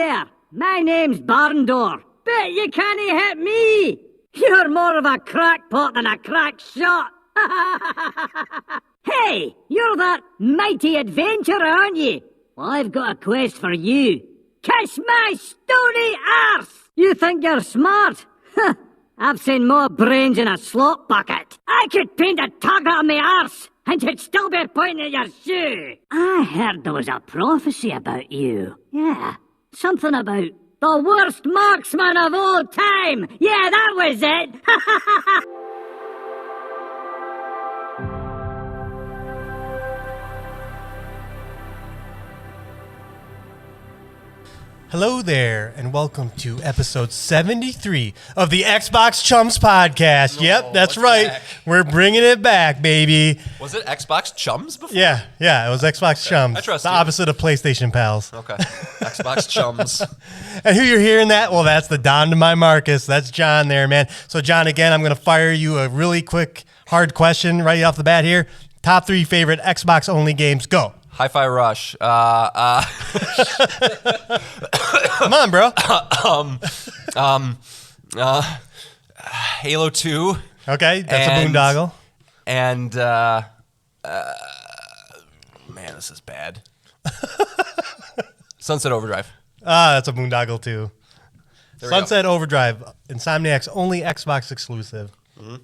there. My name's Barndor, but you can't hit me. You're more of a crackpot than a crack shot. Hey, you're that mighty adventurer, aren't you? Well, I've got a quest for you. Kiss my stony arse! You think you're smart? I've seen more brains in a slop bucket. I could paint a tug on my arse, and you'd still be pointing at your shoe. I heard there was a prophecy about you. Yeah, something about the worst marksman of all time. Yeah, that was it. Hello there, and welcome to episode 73 of the Xbox Chums podcast. Yep, that's right. Back? We're bringing it back, baby. Was it Xbox Chums before? Yeah, it was Xbox Chums. I trust the you. opposite of PlayStation Pals. Okay. Xbox Chums. And who you're hearing that? Well, that's the Don to my Marcus. That's John there, man. So, John, again, I'm going to fire you a really quick, hard question right off the bat here. Top 3 favorite Xbox-only games. Go. Hi-Fi Rush. Come on, bro. Halo 2. Okay, that's a boondoggle. And, man, this is bad. Sunset Overdrive. That's a boondoggle, too. Sunset go. Overdrive, Insomniac's only Xbox exclusive. Mm-hmm.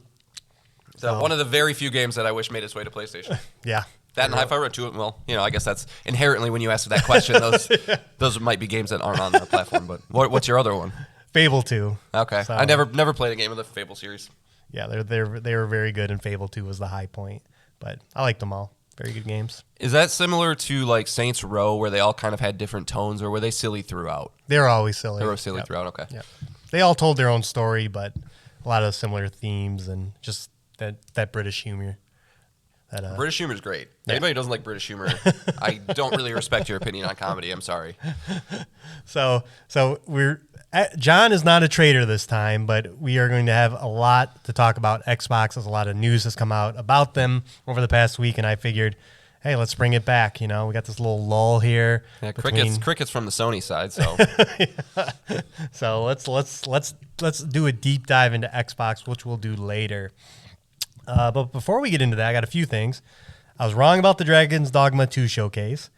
So one of the very few games that I wish made its way to PlayStation. Yeah. That and Hi-Fi Rush 2, well, I guess that's inherently when you ask that question, those might be games that aren't on the platform. But what's your other one? Fable 2. Okay, So, I never played a game of the Fable series. Yeah, they were very good, and Fable 2 was the high point. But I liked them all. Very good games. Is that similar to like Saints Row, where they all kind of had different tones, or were they silly throughout? They were always silly. They were silly throughout. Okay. Yeah. They all told their own story, but a lot of similar themes and just that British humor. British humor is great. Yeah. Anybody who doesn't like British humor, I don't really respect your opinion on comedy. I'm sorry. So John is not a trader this time, but we are going to have a lot to talk about Xbox. There's a lot of news has come out about them over the past week, and I figured, hey, let's bring it back. We got this little lull here. Yeah, crickets from the Sony side. So, yeah. So let's do a deep dive into Xbox, which we'll do later. But before we get into that, I got a few things. I was wrong about the Dragon's Dogma 2 showcase.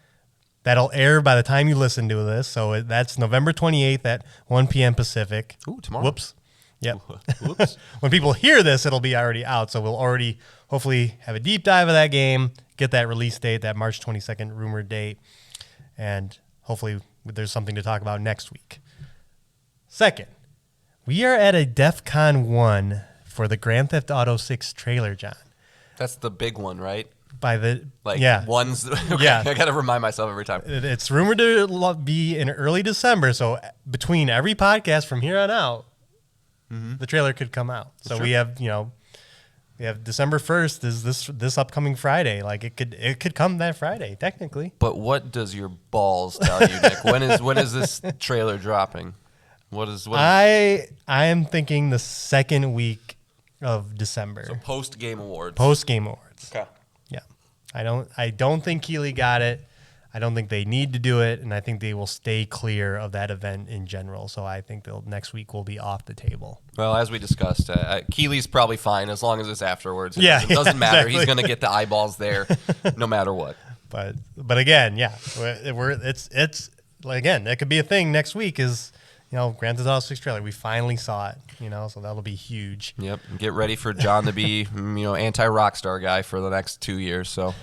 That'll air by the time you listen to this. So that's November 28th at 1 p.m. Pacific. Ooh, tomorrow. Whoops. Yep. Whoops. When people hear this, it'll be already out. So we'll already hopefully have a deep dive of that game, get that release date, that March 22nd rumored date, and hopefully there's something to talk about next week. Second, we are at a DEF CON 1 for the Grand Theft Auto 6 trailer, John. That's the big one, right? Ones. Okay, yeah. I got to remind myself every time. It's rumored to be in early December, so between every podcast from here on out, the trailer could come out. That's so true. we have December 1st is this upcoming Friday. Like it could come that Friday technically. But what does your balls tell you, Nick? When is this trailer dropping? What is I am thinking the second week of December. So post Game Awards. Post Game Awards. Okay. Yeah. I don't think Keighley got it. I don't think they need to do it, and I think they will stay clear of that event in general. So I think next week will be off the table. Well, as we discussed, Keeley's probally fine as long as it's afterwards. It Yeah, doesn't matter. exactly. He's going to get the eyeballs there, no matter what. But again, yeah, it's like, again, that could be a thing next week. Is Grand Theft Auto 6 trailer. We finally saw it. So that'll be huge. Yep. Get ready for John to be anti-Rockstar guy for the next 2 years. So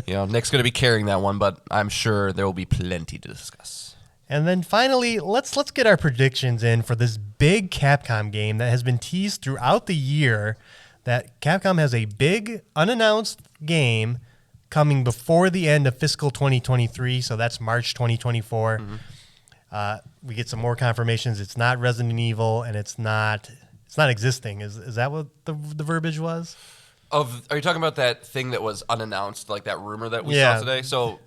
Nick's going to be carrying that one, but I'm sure there will be plenty to discuss. And then finally, let's get our predictions in for this big Capcom game that has been teased throughout the year. That Capcom has a big unannounced game coming before the end of fiscal 2023. So that's March 2024. Mm-hmm. We get some more confirmations. It's not Resident Evil, and it's not existing. Is that what the verbiage was? Are you talking about that thing that was unannounced, like that rumor that we saw today? So,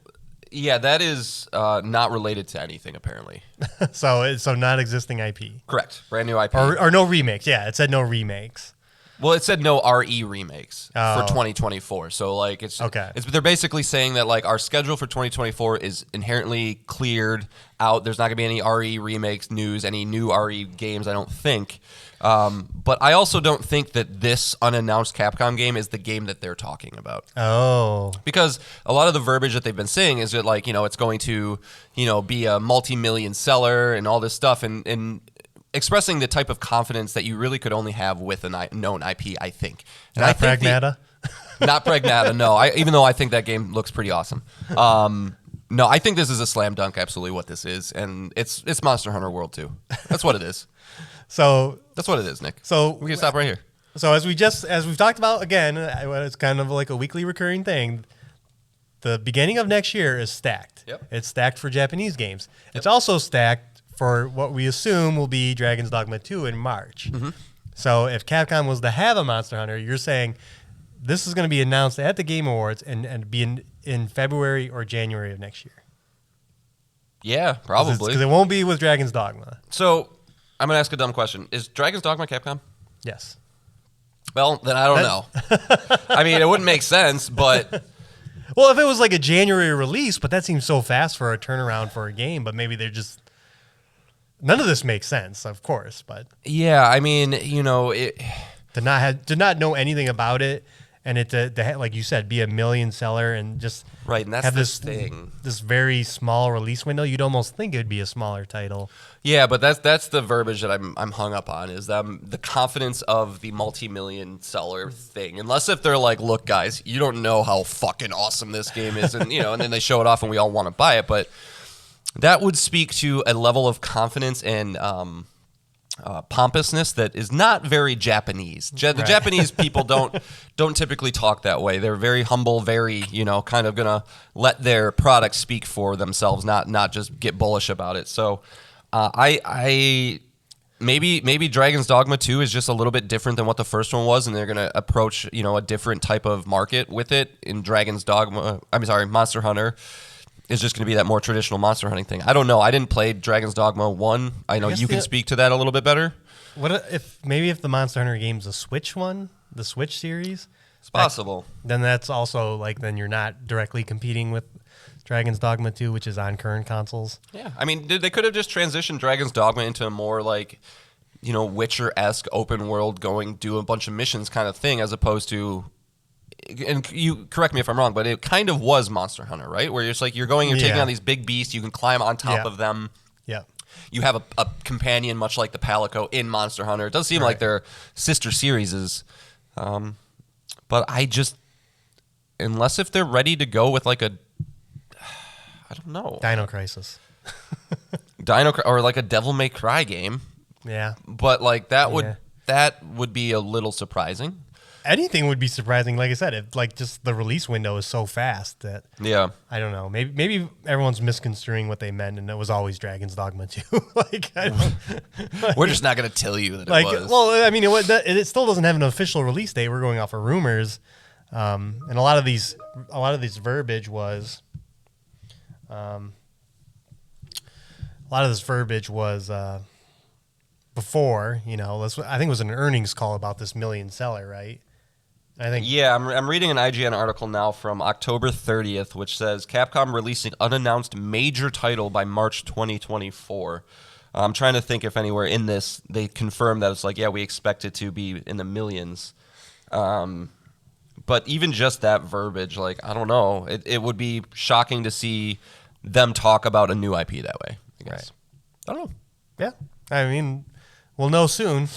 yeah, that is not related to anything apparently. so not existing IP. Correct. Brand new IP. Or no remakes. Yeah, it said no remakes. Well, it said no RE remakes Oh. for 2024. So like Okay. they're basically saying that like our schedule for 2024 is inherently cleared out. There's not going to be any RE remakes news, any new RE games, I don't think. But I also don't think that this unannounced Capcom game is the game that they're talking about. Oh. Because a lot of the verbiage that they've been saying is that like, it's going to, be a multi-million seller and all this stuff and expressing the type of confidence that you really could only have with a known IP, I think. And Not I think Pragnata? not Pragnata, no. Even though I think that game looks pretty awesome. No, I think this is a slam dunk, absolutely what this is. And it's Monster Hunter World 2. That's what it is. So That's what it is, Nick. So we can stop right here. So as we've talked about again, it's kind of like a weekly recurring thing. The beginning of next year is stacked. Yep. It's stacked for Japanese games. It's also stacked for what we assume will be Dragon's Dogma 2 in March. Mm-hmm. So if Capcom was to have a Monster Hunter, you're saying this is going to be announced at the Game Awards and be in February or January of next year. Yeah, probably. Because it won't be with Dragon's Dogma. So I'm going to ask a dumb question. Is Dragon's Dogma Capcom? Yes. Well, then I don't know. I mean, it wouldn't make sense, but... Well, if it was like a January release, but that seems so fast for a turnaround for a game, but maybe they're just... None of this makes sense, of course, but... Yeah, I mean, it... To not know anything about it, and it to like you said, be a million seller and just Right, and that's have the this thing. This very small release window, you'd almost think it would be a smaller title. Yeah, but that's the verbiage that I'm hung up on is the confidence of the multi-million seller thing. Unless if they're like, look, guys, you don't know how fucking awesome this game is, and and then they show it off and we all want to buy it. But that would speak to a level of confidence and pompousness that is not very Japanese. The Japanese people don't typically talk that way. They're very humble, very kind of gonna let their product speak for themselves, not just get bullish about it. So I maybe Dragon's Dogma 2 is just a little bit different than what the first one was, and they're gonna approach a different type of market with it. In Monster Hunter is just going to be that more traditional monster hunting thing. I don't know. I didn't play Dragon's Dogma 1. I know you can speak to that a little bit better. What if the Monster Hunter game's a Switch one, the Switch series? It's possible. Then that's also like then you're not directly competing with Dragon's Dogma 2, which is on current consoles. Yeah. I mean, they could have just transitioned Dragon's Dogma into a more like, Witcher-esque open world do a bunch of missions kind of thing as opposed to... And you correct me if I'm wrong, but it kind of was Monster Hunter, right? Where it's like you're taking on these big beasts, you can climb on top of them. Yeah. You have a companion, much like the Palico in Monster Hunter. It does seem like they're sister series. But I just, unless if they're ready to go with like I don't know. Dino Crisis. Or like a Devil May Cry game. Yeah. But like that would be a little surprising. Anything would be surprising. Like I said, if like just the release window is so fast that I don't know. Maybe everyone's misconstruing what they meant, and it was always Dragon's Dogma 2. We're just not going to tell you that it was. Well, I mean, it still doesn't have an official release date. We're going off of rumors, and a lot of these verbiage was, before. I think it was an earnings call about this million seller, right? I'm reading an IGN article now from October 30th, which says Capcom releasing unannounced major title by March 2024. I'm trying to think if anywhere in this they confirm that it's like, we expect it to be in the millions. But even just that verbiage, like, I don't know. It would be shocking to see them talk about a new IP that way, I guess. Right. I don't know. Yeah. I mean, we'll know soon.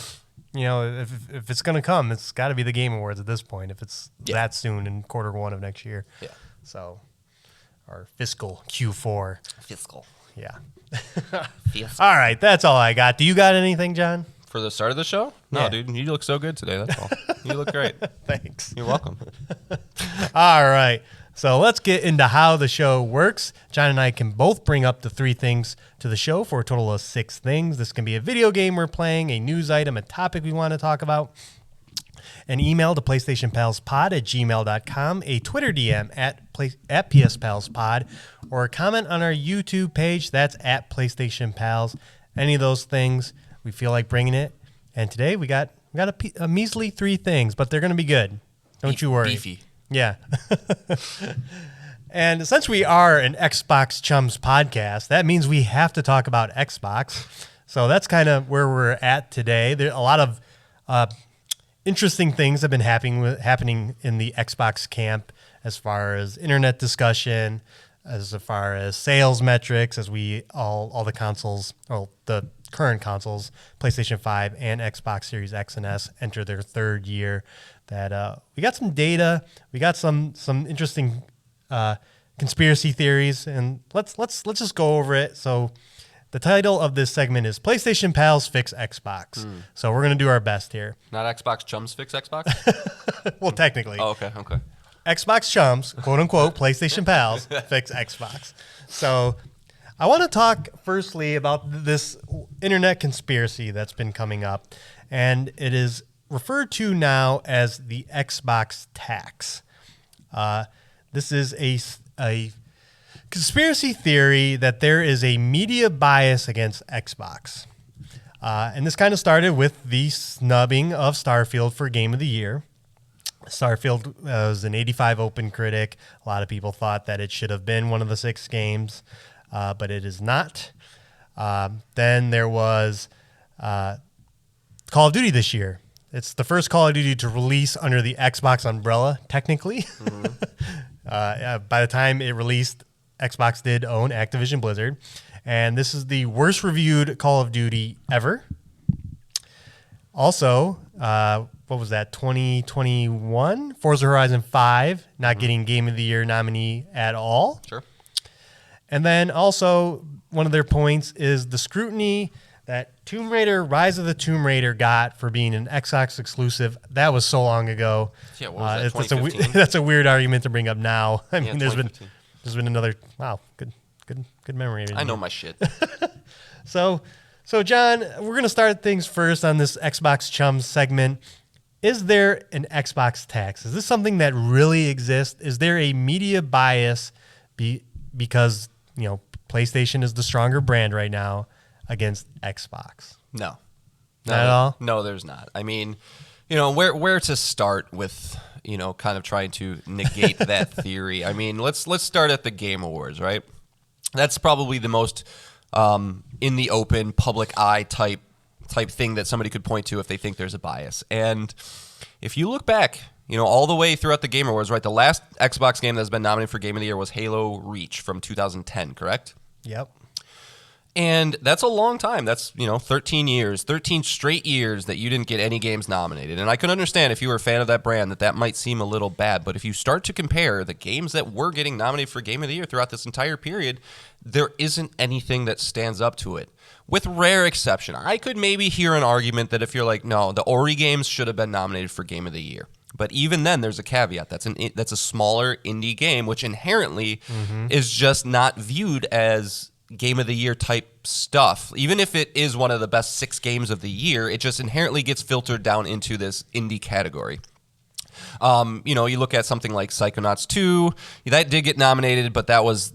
If it's going to come, it's got to be the Game Awards at this point, if it's that soon in Q1 of next year. Yeah. So, our fiscal Q4. Fiscal. Yeah. All right, that's all I got. Do you got anything, John? For the start of the show? No, dude, you look so good today, that's all. You look great. Thanks. You're welcome. All right. So let's get into how the show works. John and I can both bring up the 3 things to the show for a total of 6 things. This can be a video game we're playing, a news item, a topic we want to talk about, an email to PlayStationPalsPod@gmail.com, a Twitter DM at PSPalsPod, or a comment on our YouTube page. That's at PlayStationPals. Any of those things, we feel like bringing it. And today we got We got a measly 3 things, but they're going to be good. Don't you worry. Beefy. Yeah. And since we are an Xbox Chums podcast, that means we have to talk about Xbox. So that's kind of where we're at today. There a lot of interesting things have been happening in the Xbox camp as far as internet discussion, as far as sales metrics, as we all the consoles, well, the current consoles, PlayStation 5 and Xbox Series X and S, enter their 3rd year. That we got some data, we got some interesting conspiracy theories, and let's just go over it. So the title of this segment is PlayStation Pals Fix Xbox. So we're going to do our best here. Not Xbox Chums Fix Xbox? Well, technically. Oh, okay. Xbox Chums, quote unquote, PlayStation Pals Fix Xbox. So I want to talk firstly about this internet conspiracy that's been coming up, and it is referred to now as the Xbox tax. This is a conspiracy theory that there is a media bias against Xbox. And this kind of started with the snubbing of Starfield for Game of the Year. Starfield was an 85 Open Critic. A lot of people thought that it should have been one of the 6 games, but it is not. Then there was Call of Duty this year. It's the first Call of Duty to release under the Xbox umbrella, technically. By the time it released, Xbox did own Activision Blizzard. And this is the worst reviewed Call of Duty ever. Also, what was that, 2021? Forza Horizon 5, not getting Game of the Year nominee at all. Sure. And then also, one of their points is the scrutiny that Tomb Raider, Rise of the Tomb Raider got for being an Xbox exclusive. That was so long ago. Yeah, what was that, 2015? That's a weird argument to bring up now. I Yeah, mean, there's been another, wow, good memory. I know my shit. So John, we're going to start things first on this Xbox Chums segment. Is there an Xbox tax? Is this something that really exists? Is there a media bias because, PlayStation is the stronger brand right now against Xbox? No. Not at all? No, there's not. I mean, where to start with, kind of trying to negate that theory. I mean, let's start at the Game Awards, right? That's probably the most in the open, public eye type thing that somebody could point to if they think there's a bias. And if you look back, all the way throughout the Game Awards, right? The last Xbox game that's been nominated for Game of the Year was Halo Reach from 2010, correct? Yep. And that's a long time. That's, 13 years, 13 straight years that you didn't get any games nominated. And I can understand if you were a fan of that brand that might seem a little bad. But if you start to compare the games that were getting nominated for Game of the Year throughout this entire period, there isn't anything that stands up to it. With rare exception, I could maybe hear an argument that if you're like, no, the Ori games should have been nominated for Game of the Year. But even then, there's a caveat. That's a smaller indie game, which inherently is just not viewed as Game of the Year type stuff. Even if it is one of the best 6 games of the year, it just inherently gets filtered down into this indie category. You look at something like Psychonauts 2, that did get nominated, but that was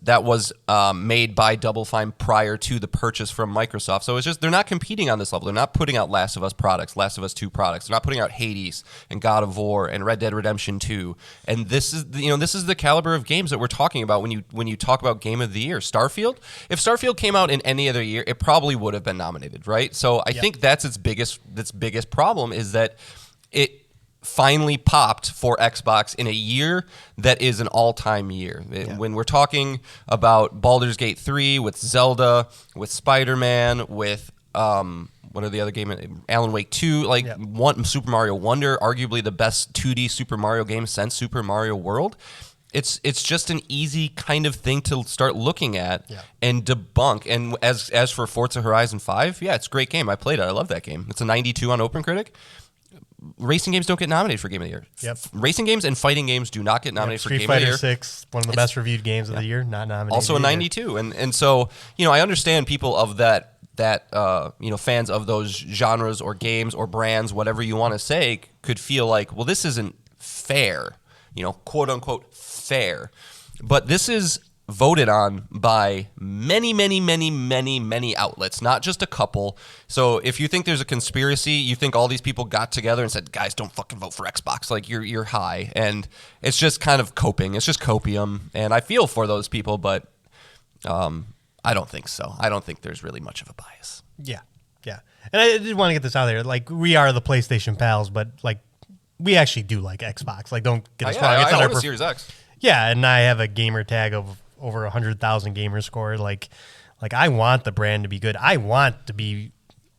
made by Double Fine prior to the purchase from Microsoft. So it's just they're not competing on this level. They're not putting out Last of Us products, Last of Us 2 products. They're not putting out Hades and God of War and Red Dead Redemption 2. And this is the caliber of games that we're talking about when you talk about Game of the Year. Starfield, if Starfield came out in any other year, it probably would have been nominated, right? So I think that's its biggest problem is that it finally popped for Xbox in a year that is an all-time year. When we're talking about Baldur's Gate 3, with Zelda, with Spider-Man, with what are the other games? Alan Wake 2, Super Mario Wonder, arguably the best 2D Super Mario game since Super Mario World. It's just an easy kind of thing to start looking at and debunk. And as for Forza Horizon 5, it's a great game. I played it. I love that game. It's a 92 on OpenCritic. Racing games don't get nominated for Game of the Year. Yep. Racing games and fighting games do not get nominated for Game of the Year. Street Fighter 6, one of the best reviewed games of the year, not nominated. Also a 92. And so, I understand people of that fans of those genres or games or brands, whatever you want to say, could feel like, well, this isn't fair, quote unquote fair. But this is voted on by many, many, many, many, many outlets, not just a couple. So if you think there's a conspiracy, you think all these people got together and said, guys, don't fucking vote for Xbox. Like, you're high. And it's just kind of coping. It's just copium. And I feel for those people, but I don't think so. I don't think there's really much of a bias. Yeah. And I did want to get this out there. Like, we are the PlayStation pals, but, like, we actually do like Xbox. Like, don't get us wrong. It's I own a Series X. Yeah, and I have a gamer tag of over 100,000 gamer score. Like I want the brand to be good. I want to be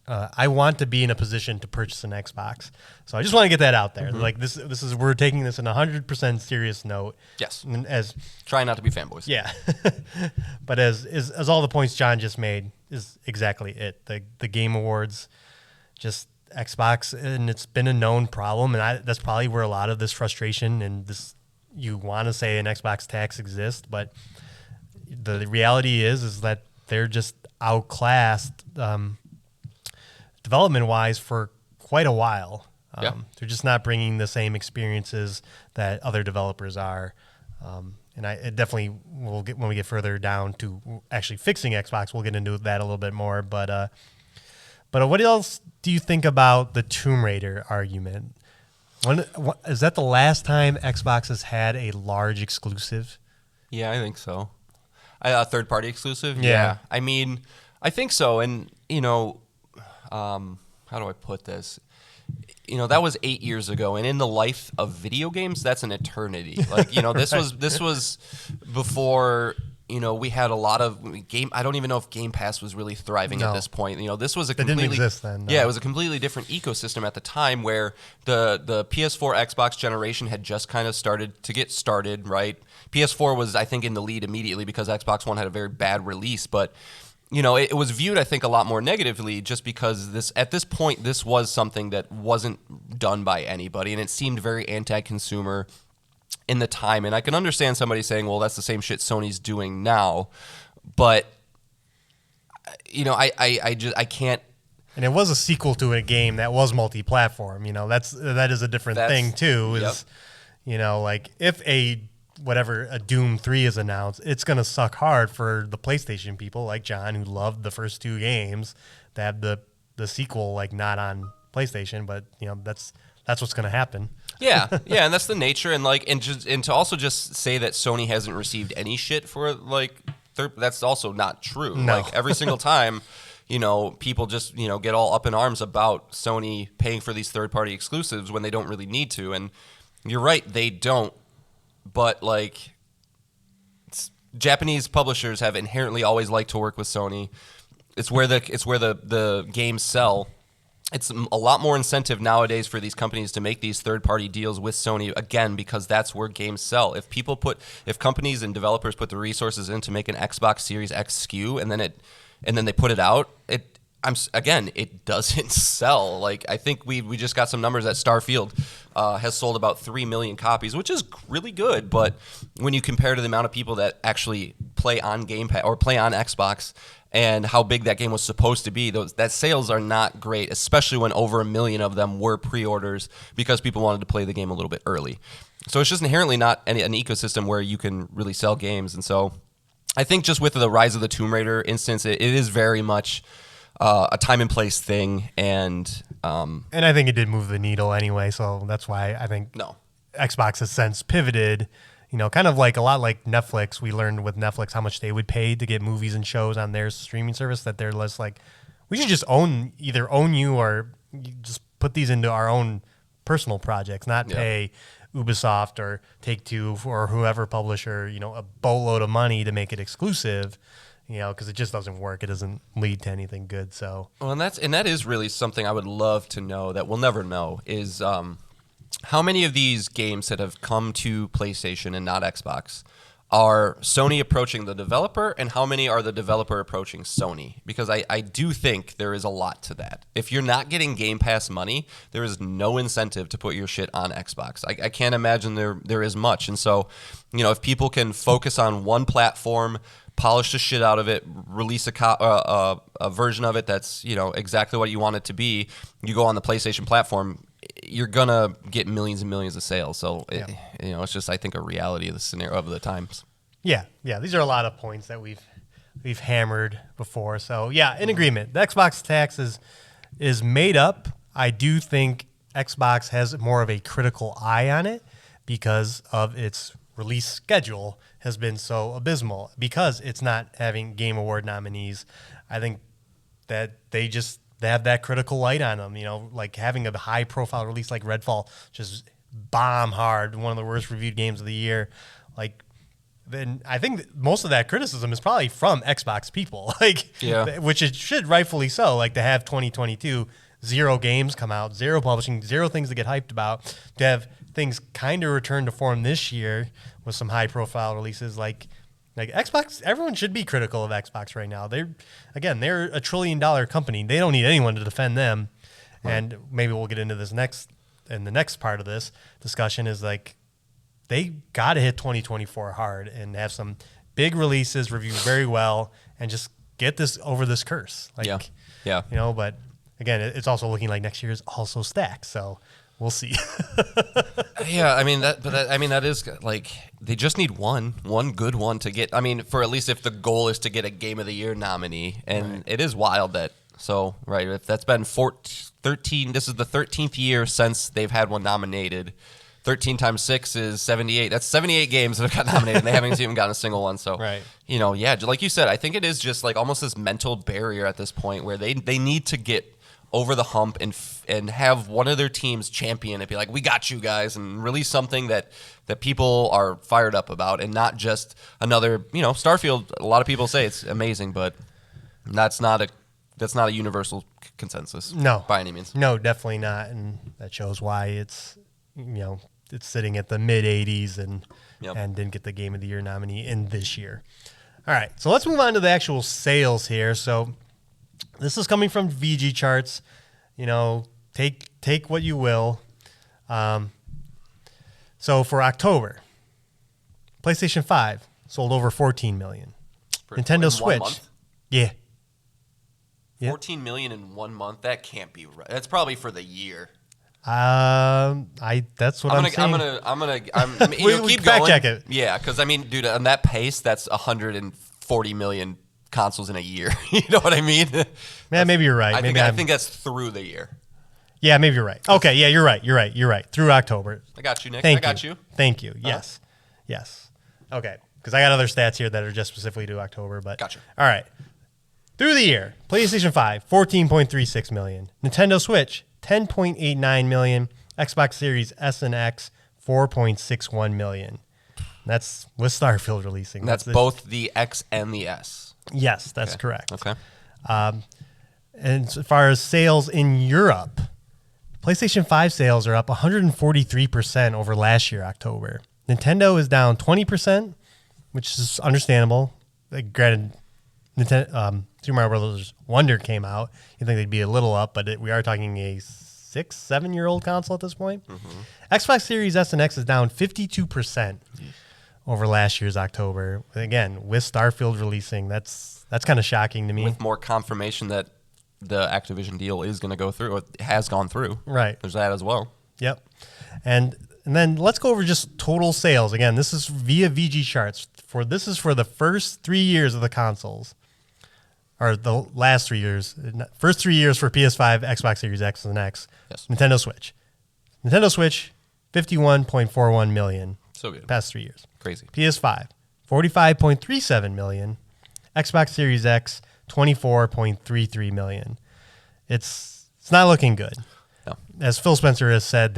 in a position to purchase an Xbox. So I just want to get that out there. Like this is we're taking this in a 100% serious note. Yes. As try not to be fanboys. Yeah. But as all the points John just made is exactly it. The Game Awards, just Xbox, and it's been a known problem, and that's probably where a lot of this frustration and this, you want to say an Xbox tax exists, but the reality is that they're just outclassed development-wise for quite a while. They're just not bringing the same experiences that other developers are. And it definitely will get, when we get further down to actually fixing Xbox, we'll get into that a little bit more. But what else do you think about the Tomb Raider argument? Is that the last time Xbox has had a large exclusive? Yeah, I think so. A third-party exclusive? Yeah. I mean, I think so. And, how do I put this? That was 8 years ago, and in the life of video games, that's an eternity. Like, this was before, we had a lot of game. I don't even know if Game Pass was really thriving at this point. This was a completely didn't exist then. No. Yeah, it was a completely different ecosystem at the time, where the PS4 Xbox generation had just kind of started to get started. Right, PS4 was, I think, in the lead immediately because Xbox One had a very bad release, but it was viewed, I think, a lot more negatively just because at this point, this was something that wasn't done by anybody, and it seemed very anti-consumer in the time. And I can understand somebody saying, well, that's the same shit Sony's doing now, but, I can't. And it was a sequel to a game that was multi-platform. That is a different thing, too. Like, if a Doom 3 is announced, it's going to suck hard for the PlayStation people like John, who loved the first two games, to have the sequel like not on PlayStation, but that's what's going to happen. Yeah, and that's the nature, and to also just say that Sony hasn't received any shit for that's also not true. No. Like, every single time, people just get all up in arms about Sony paying for these third-party exclusives when they don't really need to, and you're right, they don't. But Japanese publishers have inherently always liked to work with Sony. It's where the games sell. It's a lot more incentive nowadays for these companies to make these third-party deals with Sony, again, because that's where games sell. If companies and developers put the resources in to make an Xbox Series X SKU and then they put it out, it doesn't sell. Like, I think we just got some numbers that Starfield has sold about 3 million copies, which is really good. But when you compare to the amount of people that actually play on Game Pass or play on Xbox and how big that game was supposed to be, that sales are not great, especially when over 1 million of them were pre-orders because people wanted to play the game a little bit early. So it's just inherently not an ecosystem where you can really sell games. And so I think just with the rise of the Tomb Raider instance, it is very much a time and place thing, and I think it did move the needle anyway, so that's why I think Xbox has since pivoted. Kind of like a lot like Netflix. We learned with Netflix how much they would pay to get movies and shows on their streaming service, that they're less like, we should just either own you or just put these into our own personal projects, not pay Ubisoft or Take-Two or whoever publisher, a boatload of money to make it exclusive. Because it just doesn't work. It doesn't lead to anything good. So, well, and that is really something I would love to know that we'll never know is how many of these games that have come to PlayStation and not Xbox are Sony approaching the developer, and how many are the developer approaching Sony? Because I do think there is a lot to that. If you're not getting Game Pass money, there is no incentive to put your shit on Xbox. I can't imagine there is much. And so, if people can focus on one platform, polish the shit out of it, release a version of it that's exactly what you want it to be. You go on the PlayStation platform, you're gonna get millions and millions of sales. So it's just, I think, a reality of the scenario of the times. Yeah. These are a lot of points that we've hammered before. So yeah, in agreement. The Xbox tax is made up. I do think Xbox has more of a critical eye on it because of its release schedule has been so abysmal. Because it's not having Game Award nominees, I think that they have that critical light on them. Like having a high profile release like Redfall, just bomb hard, one of the worst reviewed games of the year. Like, then I think most of that criticism is probably from Xbox people, which it should rightfully so. Like to have 2022, 0 games come out, 0 publishing, 0 things to get hyped about, to have things kind of return to form this year with some high profile releases like Xbox. Everyone should be critical of Xbox right now. They're a $1 trillion company. They don't need anyone to defend them. Right. And maybe we'll get into this in the next part of this discussion is like, they got to hit 2024 hard and have some big releases, review very well, and just get this over this curse. Yeah. But again, it's also looking like next year is also stacked. So we'll see. Yeah, that is like they just need one good one to get. I mean, for at least if the goal is to get a Game of the Year nominee, and right. It is wild that. So right, if that's been 13. This is the 13th year since they've had one nominated. 13 times 6 is 78. That's 78 games that have got nominated, and they haven't even gotten a single one. So, right. Like you said, I think it is just like almost this mental barrier at this point where they need to get over the hump and have one of their teams champion it, be like, we got you guys, and release something that people are fired up about, and not just another, Starfield. A lot of people say it's amazing, but that's not a universal consensus. No, by any means. No, definitely not, and that shows why it's sitting at the mid 80s and didn't get the Game of the Year nominee in this year. All right, so let's move on to the actual sales here. So this is coming from VG charts. Take what you will. So for October, PlayStation 5 sold over 14 million. Nintendo Switch. 1 month? Yeah. 14 million in 1 month? That can't be right. That's probably for the year. That's what I'm saying. I'm gonna keep going. Fact check it. Yeah, because dude, on that pace, that's 140 million consoles in a year. You know what I mean? Yeah, maybe you're right. I think that's through the year. Yeah, maybe you're right. Okay, yeah, you're right. Through October. I got you, Nick. Thank you. Thank you. Yes. Yes. Okay, because I got other stats here that are just specifically to October. But gotcha. All right. Through the year, PlayStation 5, 14.36 million. Nintendo Switch, 10.89 million. Xbox Series S and X, 4.61 million. That's with Starfield releasing. That's both the X and the S. Yes, that's correct. Okay. And as far as sales in Europe, PlayStation 5 sales are up 143% over last year, October. Nintendo is down 20%, which is understandable. Granted, Super Mario Bros. Wonder came out. You think they'd be a little up, but we are talking a 6-7-year-old console at this point. Mm-hmm. Xbox Series S and X is down 52% over last year's October. Again, with Starfield releasing, that's kind of shocking to me. With more confirmation that the Activision deal is going to go through. It has gone through. Right. There's that as well. Yep. And then let's go over just total sales. Again, this is via VG charts. This is for the first 3 years of the consoles. Or the last 3 years. First 3 years for PS5, Xbox Series X and X. Yes. Nintendo Switch. Nintendo Switch, 51.41 million. So good. Past 3 years. Crazy. PS5, 45.37 million. Xbox Series X, 24.33 million. It's not looking good. No. As Phil Spencer has said,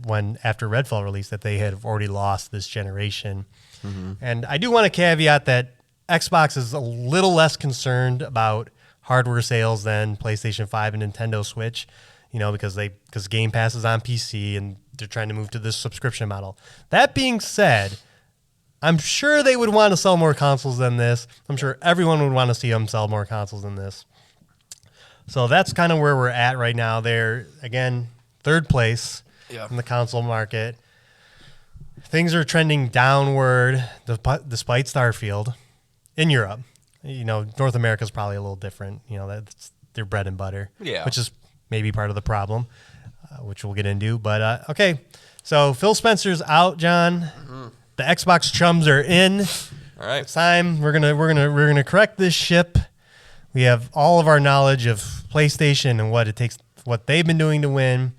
when after Redfall released that they had already lost this generation. Mm-hmm. And I do want to caveat that Xbox is a little less concerned about hardware sales than PlayStation 5 and Nintendo Switch, because Game Pass is on PC and they're trying to move to this subscription model. That being said, I'm sure they would want to sell more consoles than this. I'm sure everyone would want to see them sell more consoles than this. So that's kind of where we're at right now. They're, again, third place in the console market. Things are trending downward despite Starfield in Europe. North America is probably a little different. That's their bread and butter, which is maybe part of the problem, which we'll get into. But, okay, so Phil Spencer's out, John. Mm-hmm. The Xbox Chums are in. All right. It's time. We're gonna correct this ship. We have all of our knowledge of PlayStation and what it takes, what they've been doing to win.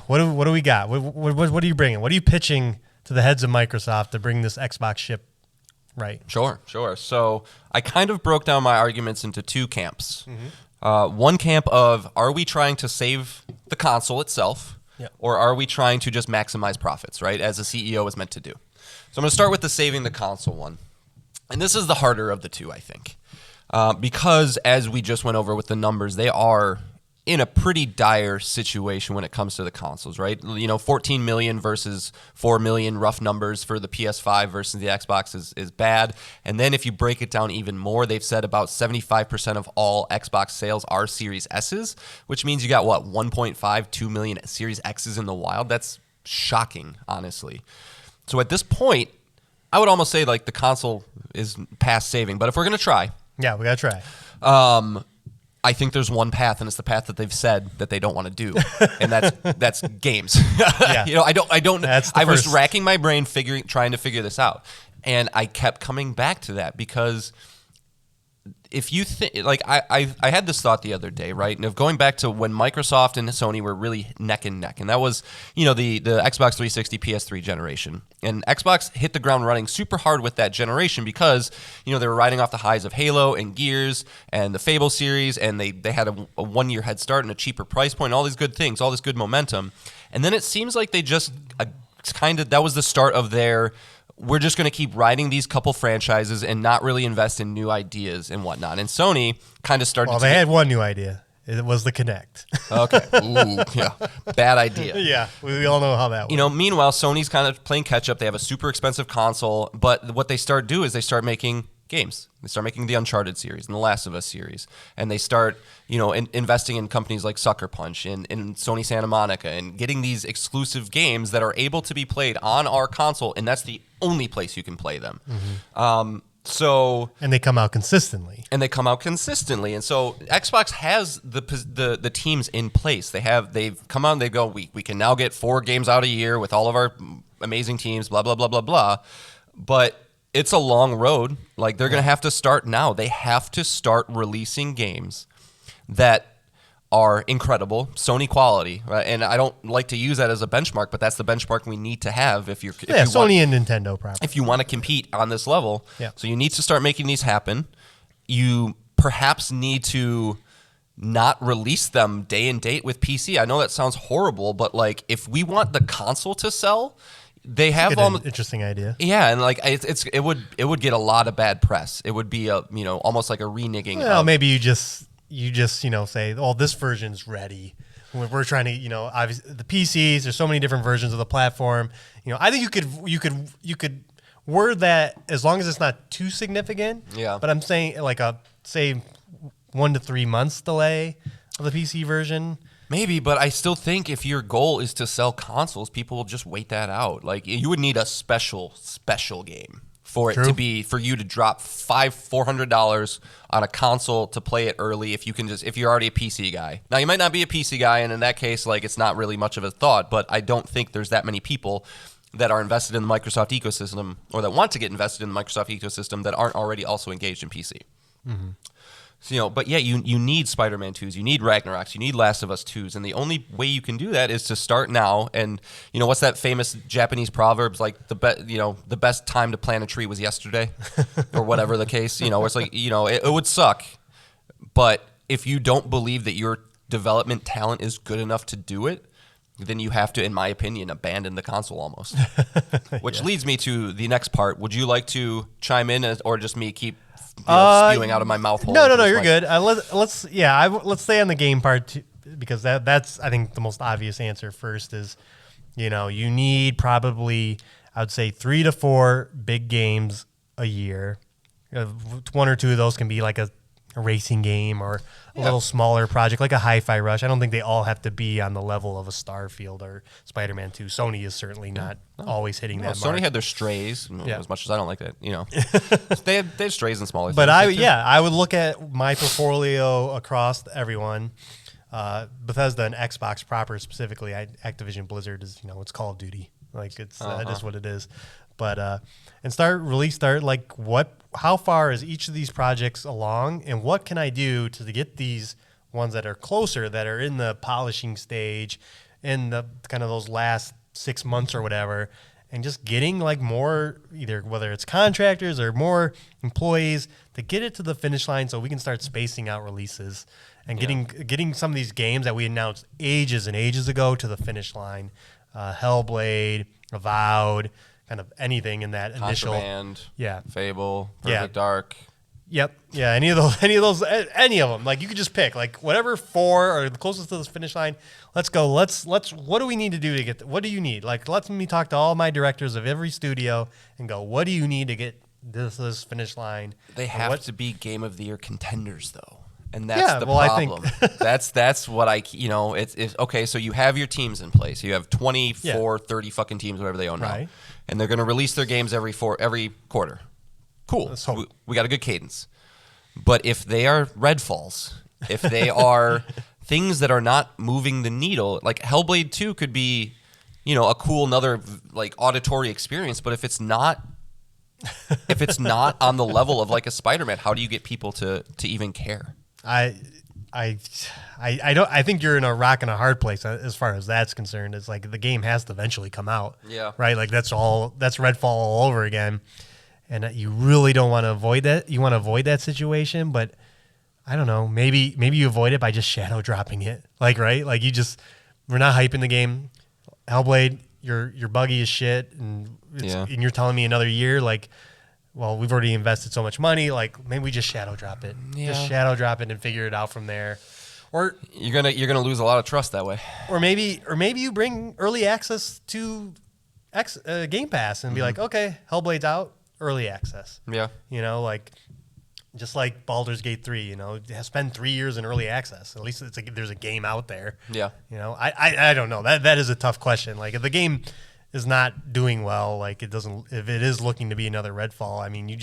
What do we got? What are you bringing? What are you pitching to the heads of Microsoft to bring this Xbox ship right? Sure. So I kind of broke down my arguments into two camps. One camp of, are we trying to save the console itself, or are we trying to just maximize profits, right, as a CEO is meant to do? So I'm going to start with the saving the console one. And this is the harder of the two, I think, because as we just went over with the numbers, they are in a pretty dire situation when it comes to the consoles, right? 14 million versus 4 million, rough numbers for the PS5 versus the Xbox is bad. And then if you break it down even more, they've said about 75% of all Xbox sales are Series S's, which means you got, 1.5, 2 million Series X's in the wild? That's shocking, honestly. So at this point, I would almost say the console is past saving. But if we're going to try. Yeah, we got to try. I think there's one path, and it's the path that they've said that they don't want to do, and that's games. Yeah. I don't. I was first. racking my brain trying to figure this out, and I kept coming back to that because if you think, I had this thought the other day, right? And of going back to when Microsoft and Sony were really neck and neck, and that was, the Xbox 360, PS3 generation. And Xbox hit the ground running super hard with that generation because, they were riding off the highs of Halo and Gears and the Fable series, and they had a 1 year head start and a cheaper price point, and all these good things, all this good momentum. And then it seems like they just that was the start of their, we're just going to keep riding these couple franchises and not really invest in new ideas and whatnot. And Sony kind of started. Well, they had one new idea. It was the Kinect. Okay. Ooh, yeah. Bad idea. Yeah, we all know how that went. Meanwhile, Sony's kind of playing catch up. They have a super expensive console, but what they start do is they start making games. They start making the Uncharted series and the Last of Us series, and they start, investing in companies like Sucker Punch and Sony Santa Monica and getting these exclusive games that are able to be played on our console, and that's the only place you can play them. And they come out consistently. And so Xbox has the teams in place. They've come on. They go. We can now get 4 games out a year with all of our amazing teams. Blah blah blah blah blah. But it's a long road. They're going to have to start now. They have to start releasing games that are incredible, Sony quality, right? And I don't like to use that as a benchmark, but that's the benchmark we need to have if you Sony and Nintendo proper. If you want to compete on this level. Yeah. So you need to start making these happen. You perhaps need to not release them day and date with PC. I know that sounds horrible, but if we want the console to sell, they have an interesting idea. Yeah, and it would get a lot of bad press. It would be almost like a reneging. Well, maybe you just say, oh, this version's ready. We're trying to, obviously the PCs. There's so many different versions of the platform. I think you could word that as long as it's not too significant. Yeah. But I'm saying say 1 to 3 months delay of the PC version. Maybe, but I still think if your goal is to sell consoles, people will just wait that out. You would need a special game for it for you to drop $400 on a console to play it early if you're already a PC guy. Now you might not be a PC guy, and in that case, it's not really much of a thought, but I don't think there's that many people that are invested in the Microsoft ecosystem or that want to get invested in the Microsoft ecosystem that aren't already also engaged in PC. Mm-hmm. So, but yeah, you need Spider-Man 2s, you need Ragnaroks, you need Last of Us 2s, and the only way you can do that is to start now. And what's that famous Japanese proverbs, the best time to plant a tree was yesterday, or whatever the case. It's it would suck, but if you don't believe that your development talent is good enough to do it, then you have to, in my opinion, abandon the console almost. Which leads me to the next part. Would you like to chime in, or just me keep spewing out of my mouth hole? No, you're good. Let's stay on the game part too, because that's I think the most obvious answer first is, you need probably, I would say 3 to 4 big games a year. 1 or 2 of those can be like a racing game or a little smaller project like a Hi-Fi Rush. I don't think they all have to be on the level of a Starfield or Spider-Man 2. Sony is certainly not always hitting that mark. Sony had their strays, as much as I don't like that, they had strays and smaller things. But I would look at my portfolio across everyone. Bethesda and Xbox proper specifically, Activision Blizzard is, it's Call of Duty. Like it's just what it is. But and start like how far is each of these projects along, and what can I do to get these ones that are closer, that are in the polishing stage, in the kind of those last 6 months or whatever, and just getting like more, either whether it's contractors or more employees, to get it to the finish line so we can start spacing out releases and getting some of these games that we announced ages and ages ago to the finish line. Hellblade, Avowed, kind of anything in that initial. Contraband, yeah, Fable, Perfect Dark. Yep. Yeah. Any of them. Like you could just pick like whatever 4 are the closest to the finish line. Let's go. Let's. What do we need to do to get? What do you need? Like let me talk to all my directors of every studio and go. What do you need to get this finish line? They have to be Game of the Year contenders though, and that's the problem. I think that's what it's okay. So you have your teams in place. You have 24, 30 fucking teams, whatever they own now, and they're going to release their games every quarter. Cool. We got a good cadence. But if they are Redfalls, if they are things that are not moving the needle, like Hellblade 2 could be, a cool another like auditory experience, but if it's not on the level of like a Spider-Man, how do you get people to even care? I think you're in a rock and a hard place as far as that's concerned. It's like the game has to eventually come out. Yeah. Right? Like that's Redfall all over again. And you really don't want to avoid that. You want to avoid that situation, but I don't know. Maybe you avoid it by just shadow dropping it. Like, right? Like we're not hyping the game. Hellblade, you're buggy as shit, and you're telling me another year. Like, well, we've already invested so much money. Like, maybe we just shadow drop it. Yeah. Just shadow drop it and figure it out from there. Or you're gonna lose a lot of trust that way. Or maybe you bring early access to Game Pass and be like, okay, Hellblade's out. Early access. Yeah. Like just like Baldur's Gate 3, spend 3 years in early access. At least there's a game out there. Yeah. I don't know. That is a tough question. Like if the game is not doing well, like if it is looking to be another Redfall, I mean, you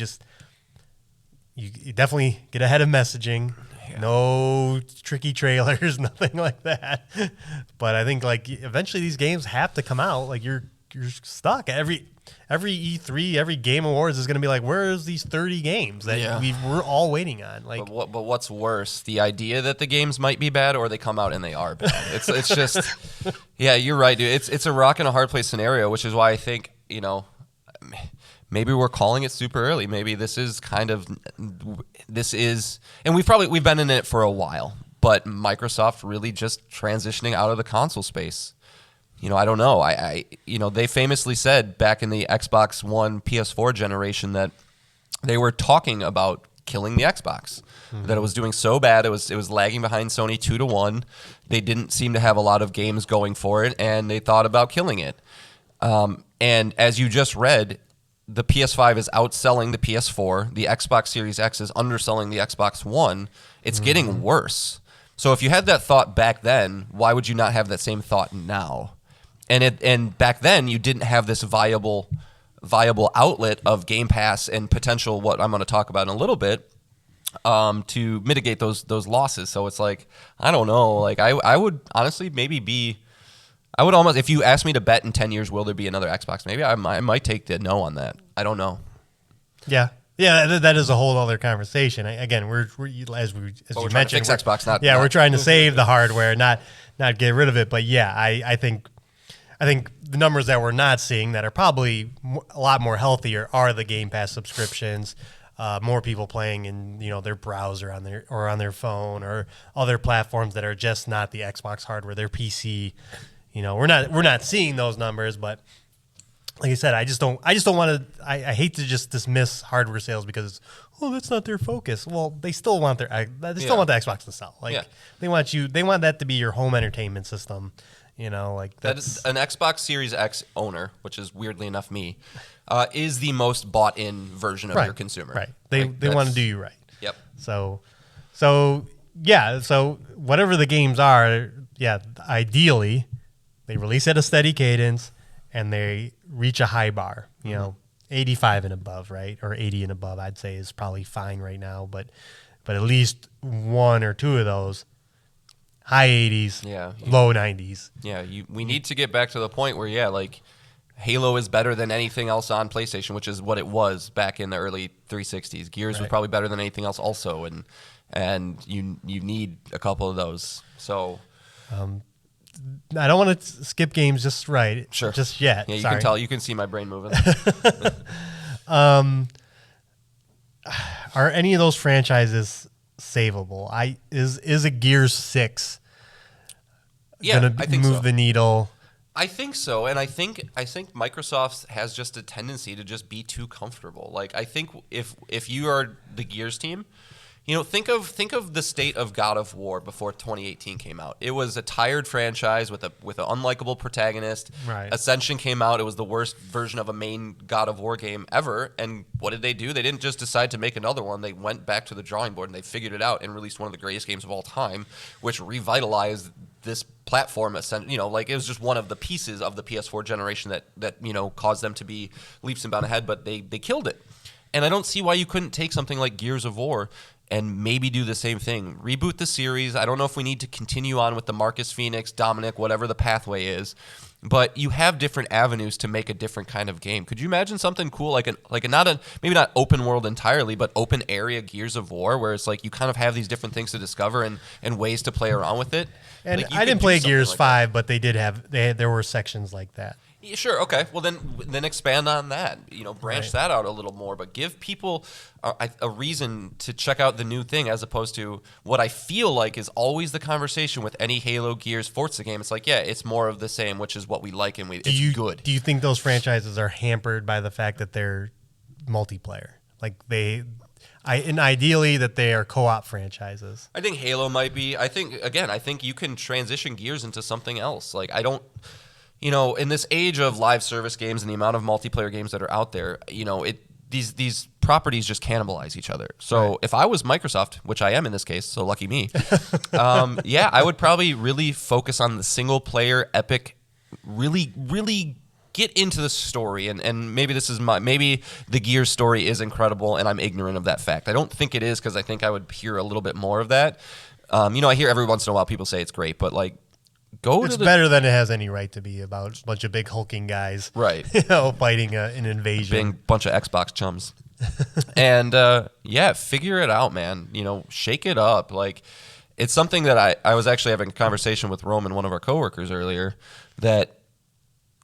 definitely get ahead of messaging. Yeah. No tricky trailers, nothing like that. But I think like eventually these games have to come out. Like you're stuck. Every E3, every Game Awards is going to be like, where's these 30 games that we're all waiting on? Like, but what's worse, the idea that the games might be bad, or they come out and they are bad? It's just, yeah, you're right, dude. It's a rock and a hard place scenario, which is why I think maybe we're calling it super early. Maybe this is, and we've been in it for a while, but Microsoft really just transitioning out of the console space. I don't know. They famously said back in the Xbox One, PS4 generation that they were talking about killing the Xbox, that it was doing so bad, it was lagging behind Sony 2-1. They didn't seem to have a lot of games going for it, and they thought about killing it. And as you just read, the PS5 is outselling the PS4. The Xbox Series X is underselling the Xbox One. It's getting worse. So if you had that thought back then, why would you not have that same thought now? And back then you didn't have this viable outlet of Game Pass and potential, what I'm going to talk about in a little bit, to mitigate those losses. So it's like, I don't know. Like I would honestly I would almost, if you asked me to bet in 10 years, will there be another Xbox? Maybe I might take the no on that. I don't know. Yeah. Yeah, that is a whole other conversation. Again, we're as you mentioned, fix Xbox, not we're trying to save the hardware, not get rid of it. But yeah, I think the numbers that we're not seeing that are probably a lot more healthier are the Game Pass subscriptions, more people playing in their browser on their phone or other platforms that are just not the Xbox hardware, their PC. We're not seeing those numbers, but like I said, I just don't want to. I hate to just dismiss hardware sales because that's not their focus. Well, they still want want the Xbox to sell. Like they want that to be your home entertainment system. Like that is an Xbox Series X owner, which is weirdly enough me, is the most bought in version of your consumer. Right. They want to do you right. Yep. So whatever the games are, ideally they release at a steady cadence and they reach a high bar. 85 and above, right? Or 80 and above, I'd say is probably fine right now. But at least one or two of those. High 80s, low 90s. Yeah, we need to get back to the point where, like, Halo is better than anything else on PlayStation, which is what it was back in the early 360s. Gears was probably better than anything else also, and you need a couple of those. So I don't want to skip games just yet. Yeah, you Sorry. can tell. You can see my brain moving. Are any of those franchises savable? Is a Gears 6 gonna I think move so. the needle? I think so, and I think Microsoft has just a tendency to just be too comfortable. Like, I think if you are the Gears team, think of the state of God of War before 2018 came out. It was a tired franchise with an unlikable protagonist. Right. Ascension came out. It was the worst version of a main God of War game ever. And what did they do? They didn't just decide to make another one. They went back to the drawing board and they figured it out and released one of the greatest games of all time, which revitalized this platform. Like, it was just one of the pieces of the PS4 generation that caused them to be leaps and bounds ahead. But they killed it. And I don't see why you couldn't take something like Gears of War and maybe do the same thing. Reboot the series. I don't know if we need to continue on with the Marcus Phoenix, Dominic, whatever the pathway is, but you have different avenues to make a different kind of game. Could you imagine something cool like maybe not open world entirely, but open area Gears of War, where it's like you kind of have these different things to discover and ways to play around with it? And Like, I didn't play Gears 5, but there were sections like that. Yeah, sure. Okay. Well, then expand on that. Branch that out a little more, but give people a reason to check out the new thing, as opposed to what I feel like is always the conversation with any Halo, Gears, Forza game. It's like, yeah, it's more of the same, which is what we like, and it's good. Do you think those franchises are hampered by the fact that they're multiplayer? Like ideally that they are co-op franchises. I think Halo might be. I think you can transition Gears into something else. Like, I don't. In this age of live service games and the amount of multiplayer games that are out there, these properties just cannibalize each other. So if I was Microsoft, which I am in this case, so lucky me, I would probably really focus on the single player epic, really, really get into the story. And maybe maybe the Gears story is incredible and I'm ignorant of that fact. I don't think it is, because I think I would hear a little bit more of that. I hear every once in a while people say it's great, but like, it's better than it has any right to be, about a bunch of big hulking guys, right? Fighting an invasion. Being a bunch of Xbox chums, and figure it out, man. Shake it up. Like, it's something that I was actually having a conversation with Roman, one of our coworkers, earlier. That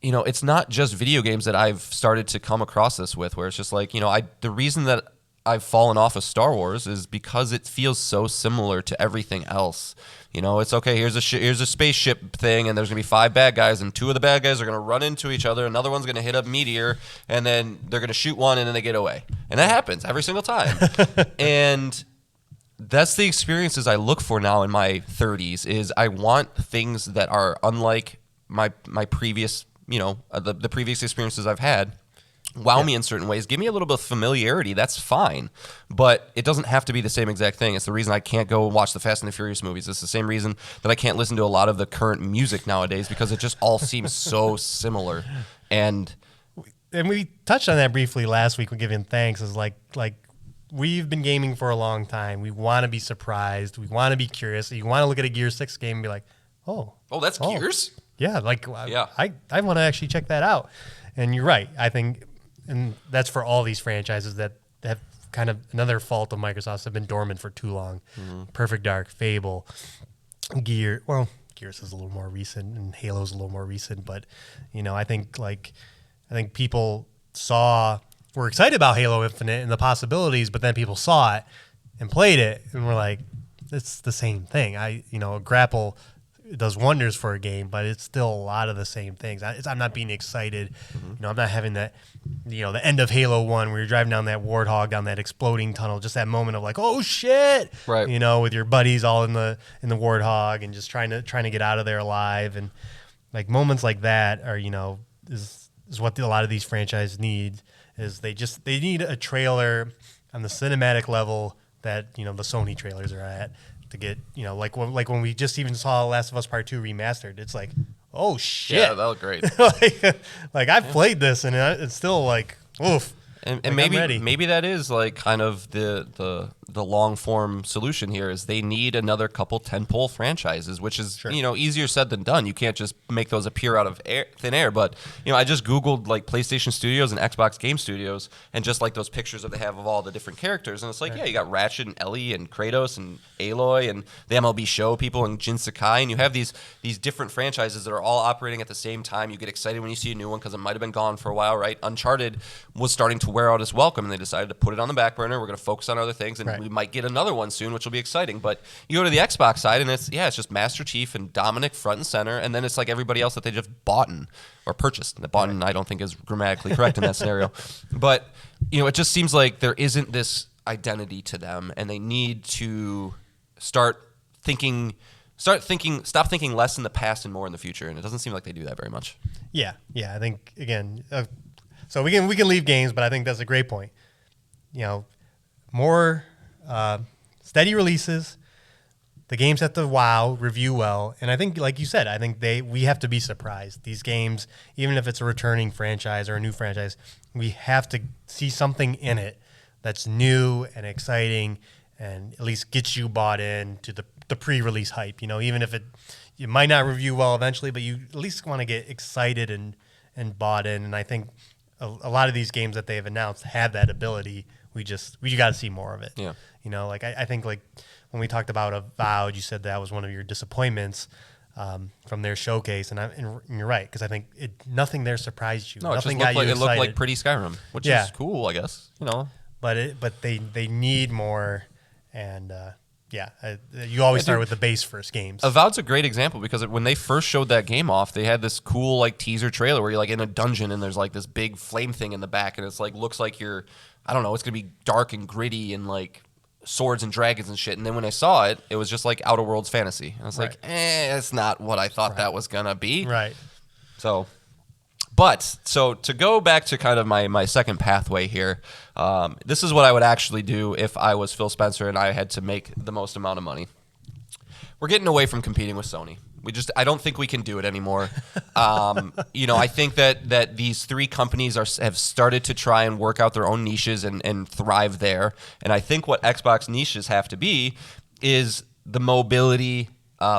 it's not just video games that I've started to come across this with, where it's just like the reason that I've fallen off of Star Wars is because it feels so similar to everything else. It's okay. Here's a spaceship thing, and there's gonna be 5 bad guys, and 2 of the bad guys are gonna run into each other. Another one's gonna hit a meteor, and then they're gonna shoot one, and then they get away. And that happens every single time. And that's the experiences I look for now in my 30s. Is I want things that are unlike my previous, the previous experiences I've had. Wow me in certain ways. Give me a little bit of familiarity. That's fine. But it doesn't have to be the same exact thing. It's the reason I can't go watch the Fast and the Furious movies. It's the same reason that I can't listen to a lot of the current music nowadays, because it just all seems so similar. And we touched on that briefly last week when giving thanks. Is like we've been gaming for a long time. We want to be surprised. We want to be curious. You want to look at a Gear 6 game and be like, that's Gears? Yeah, I want to actually check that out. And you're right. I think... And that's for all these franchises that have kind of another fault of Microsoft's have been dormant for too long. Mm-hmm. Perfect Dark, Fable, Gears is a little more recent, and Halo's a little more recent. But I think people were excited about Halo Infinite and the possibilities, but then people saw it and played it and were like, it's the same thing. Grapple does wonders for a game, but it's still a lot of the same things. I'm not being excited. Mm-hmm. I'm not having that, the end of Halo 1 where you're driving down that warthog, down that exploding tunnel, just that moment of like, oh shit, right? With your buddies all in the warthog and just trying to get out of there alive, and like moments like that are is what a lot of these franchises need. Is they need a trailer on the cinematic level that the Sony trailers are at. To get, like when we just even saw Last of Us Part 2 remastered, it's like, oh shit. Yeah, that was great. like I've played this and it's still like, oof. And maybe that is like kind of the the long form solution here is they need another couple tentpole franchises, which is easier said than done. You can't just make those appear out of thin air. But I just googled like PlayStation Studios and Xbox Game Studios, and just like those pictures that they have of all the different characters, and it's like you got Ratchet and Ellie and Kratos and Aloy and the MLB Show people and Jin Sakai, and you have these different franchises that are all operating at the same time. You get excited when you see a new one because it might have been gone for a while, right? Uncharted was starting to wear out its welcome, and they decided to put it on the back burner. We're going to focus on other things, and we might get another one soon, which will be exciting. But you go to the Xbox side, and it's just Master Chief and Dominic front and center, and then it's like everybody else that they just bought or purchased. The bought I don't think is grammatically correct in that scenario. But it just seems like there isn't this identity to them, and they need to stop thinking less in the past and more in the future, and it doesn't seem like they do that very much. Yeah. I think again, so we can leave games, but I think that's a great point. More steady releases. The games have to review well, and I think, like you said, I think we have to be surprised. These games, even if it's a returning franchise or a new franchise, we have to see something in it that's new and exciting, and at least gets you bought in to the pre-release hype. Even if you might not review well eventually, but you at least want to get excited and bought in. And I think a lot of these games that they've announced have that ability. We got to see more of it. Yeah. Like I think like when we talked about Avowed, you said that was one of your disappointments from their showcase, and you're right, because I think nothing there surprised you. No, nothing it looked like pretty Skyrim, which is cool, I guess. But they need more, and you always start with the base first games. Avowed's a great example because when they first showed that game off, they had this cool like teaser trailer where you're like in a dungeon and there's like this big flame thing in the back, and it's like looks like you're, I don't know, it's gonna be dark and gritty and like swords and dragons and shit. And then when I saw it, it was just like Outer Worlds fantasy. I was like, it's not what I thought that was gonna be. Right. So to go back to kind of my second pathway here, this is what I would actually do if I was Phil Spencer and I had to make the most amount of money. We're getting away from competing with Sony. I don't think we can do it anymore. I think that these three companies have started to try and work out their own niches and thrive there. And I think what Xbox niches have to be is the mobility,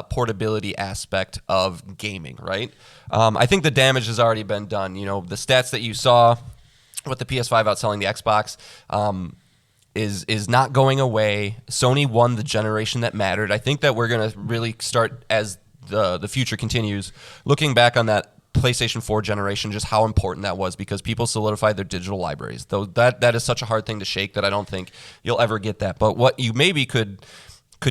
portability aspect of gaming, right? I think the damage has already been done. The stats that you saw with the PS5 outselling the Xbox is not going away. Sony won the generation that mattered. I think that we're going to really start, as the future continues, looking back on that PlayStation 4 generation, just how important that was, because people solidified their digital libraries. Though that is such a hard thing to shake that I don't think you'll ever get that. But what you maybe could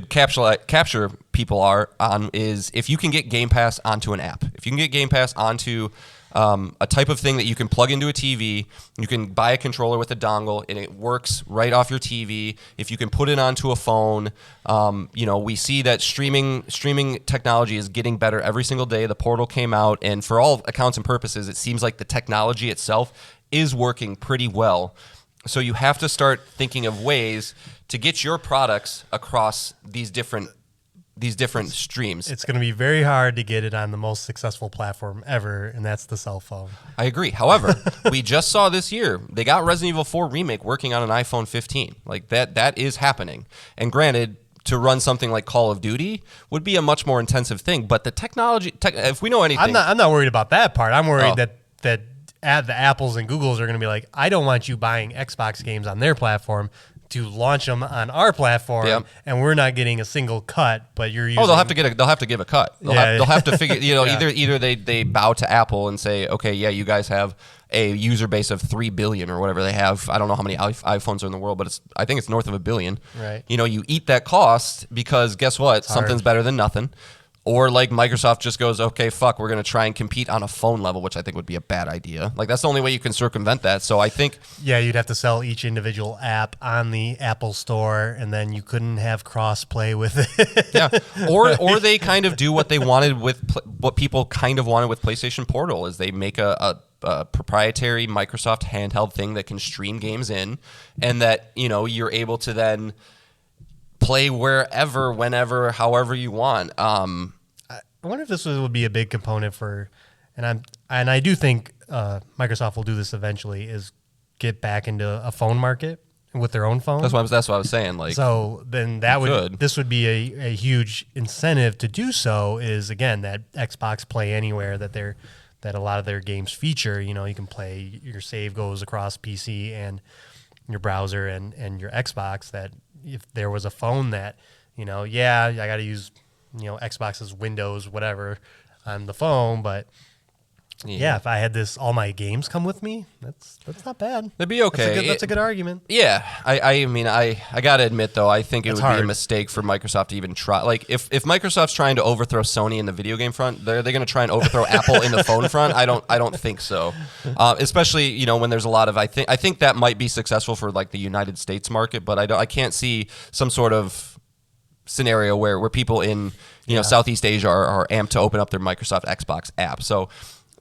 capture people on is if you can get Game Pass onto an app. If you can get Game Pass onto a type of thing that you can plug into a TV, you can buy a controller with a dongle and it works right off your TV. If you can put it onto a phone, we see that streaming technology is getting better every single day. The Portal came out, and for all accounts and purposes, it seems like the technology itself is working pretty well. So you have to start thinking of ways to get your products across these different streams. It's going to be very hard to get it on the most successful platform ever, and that's the cell phone. I agree. However, we just saw this year, they got Resident Evil 4 Remake working on an iPhone 15. Like that is happening. And granted, to run something like Call of Duty would be a much more intensive thing, but the technology, if we know anything... I'm not worried about that part. I'm worried that the Apples and Googles are going to be like, I don't want you buying Xbox games on their platform to launch them on our platform, and we're not getting a single cut, but you're using... they'll have to give a cut. They'll have to figure, either they bow to Apple and say, okay, yeah, you guys have a user base of 3 billion or whatever they have. I don't know how many iPhones are in the world, but I think it's north of 1 billion. Right. You eat that cost because guess what? Something's better than nothing. Or like Microsoft just goes, okay, fuck, we're going to try and compete on a phone level, which I think would be a bad idea. Like that's the only way you can circumvent that. So I think... Yeah, you'd have to sell each individual app on the Apple Store, and then you couldn't have cross-play with it. Yeah, or they kind of do what they wanted with... what people kind of wanted with PlayStation Portal, is they make a proprietary Microsoft handheld thing that can stream games in, and that, you're able to then play wherever, whenever, however you want. I wonder if this would be a big component for, and I do think Microsoft will do this eventually, is get back into a phone market with their own phone. That's what I was saying. Like, so then this would be a huge incentive to do so. Is again that Xbox Play Anywhere that a lot of their games feature. You can play, your save goes across PC and your browser and your Xbox. That if there was a phone that I got to use Xbox's Windows whatever on the phone, but yeah, if I had all my games come with me, that's not bad. That'd be okay. That's a good argument. Yeah, I mean, I gotta admit though, I think it would hard. be a mistake for Microsoft to even try. Like, if Microsoft's trying to overthrow Sony in the video game front, they're going to try and overthrow Apple in the phone front. I don't think so. Especially when there's a lot of I think that might be successful for like the United States market, but I can't see some sort of scenario where people in Southeast Asia are amped to open up their Microsoft Xbox app. So.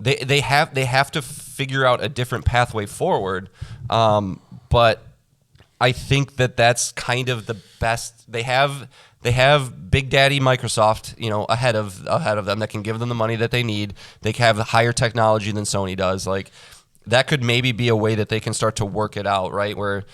They have to figure out a different pathway forward, but I think that's kind of the best. They have Big Daddy Microsoft, ahead of them that can give them the money that they need. They have higher technology than Sony does. Like that could maybe be a way that they can start to work it out, right? Where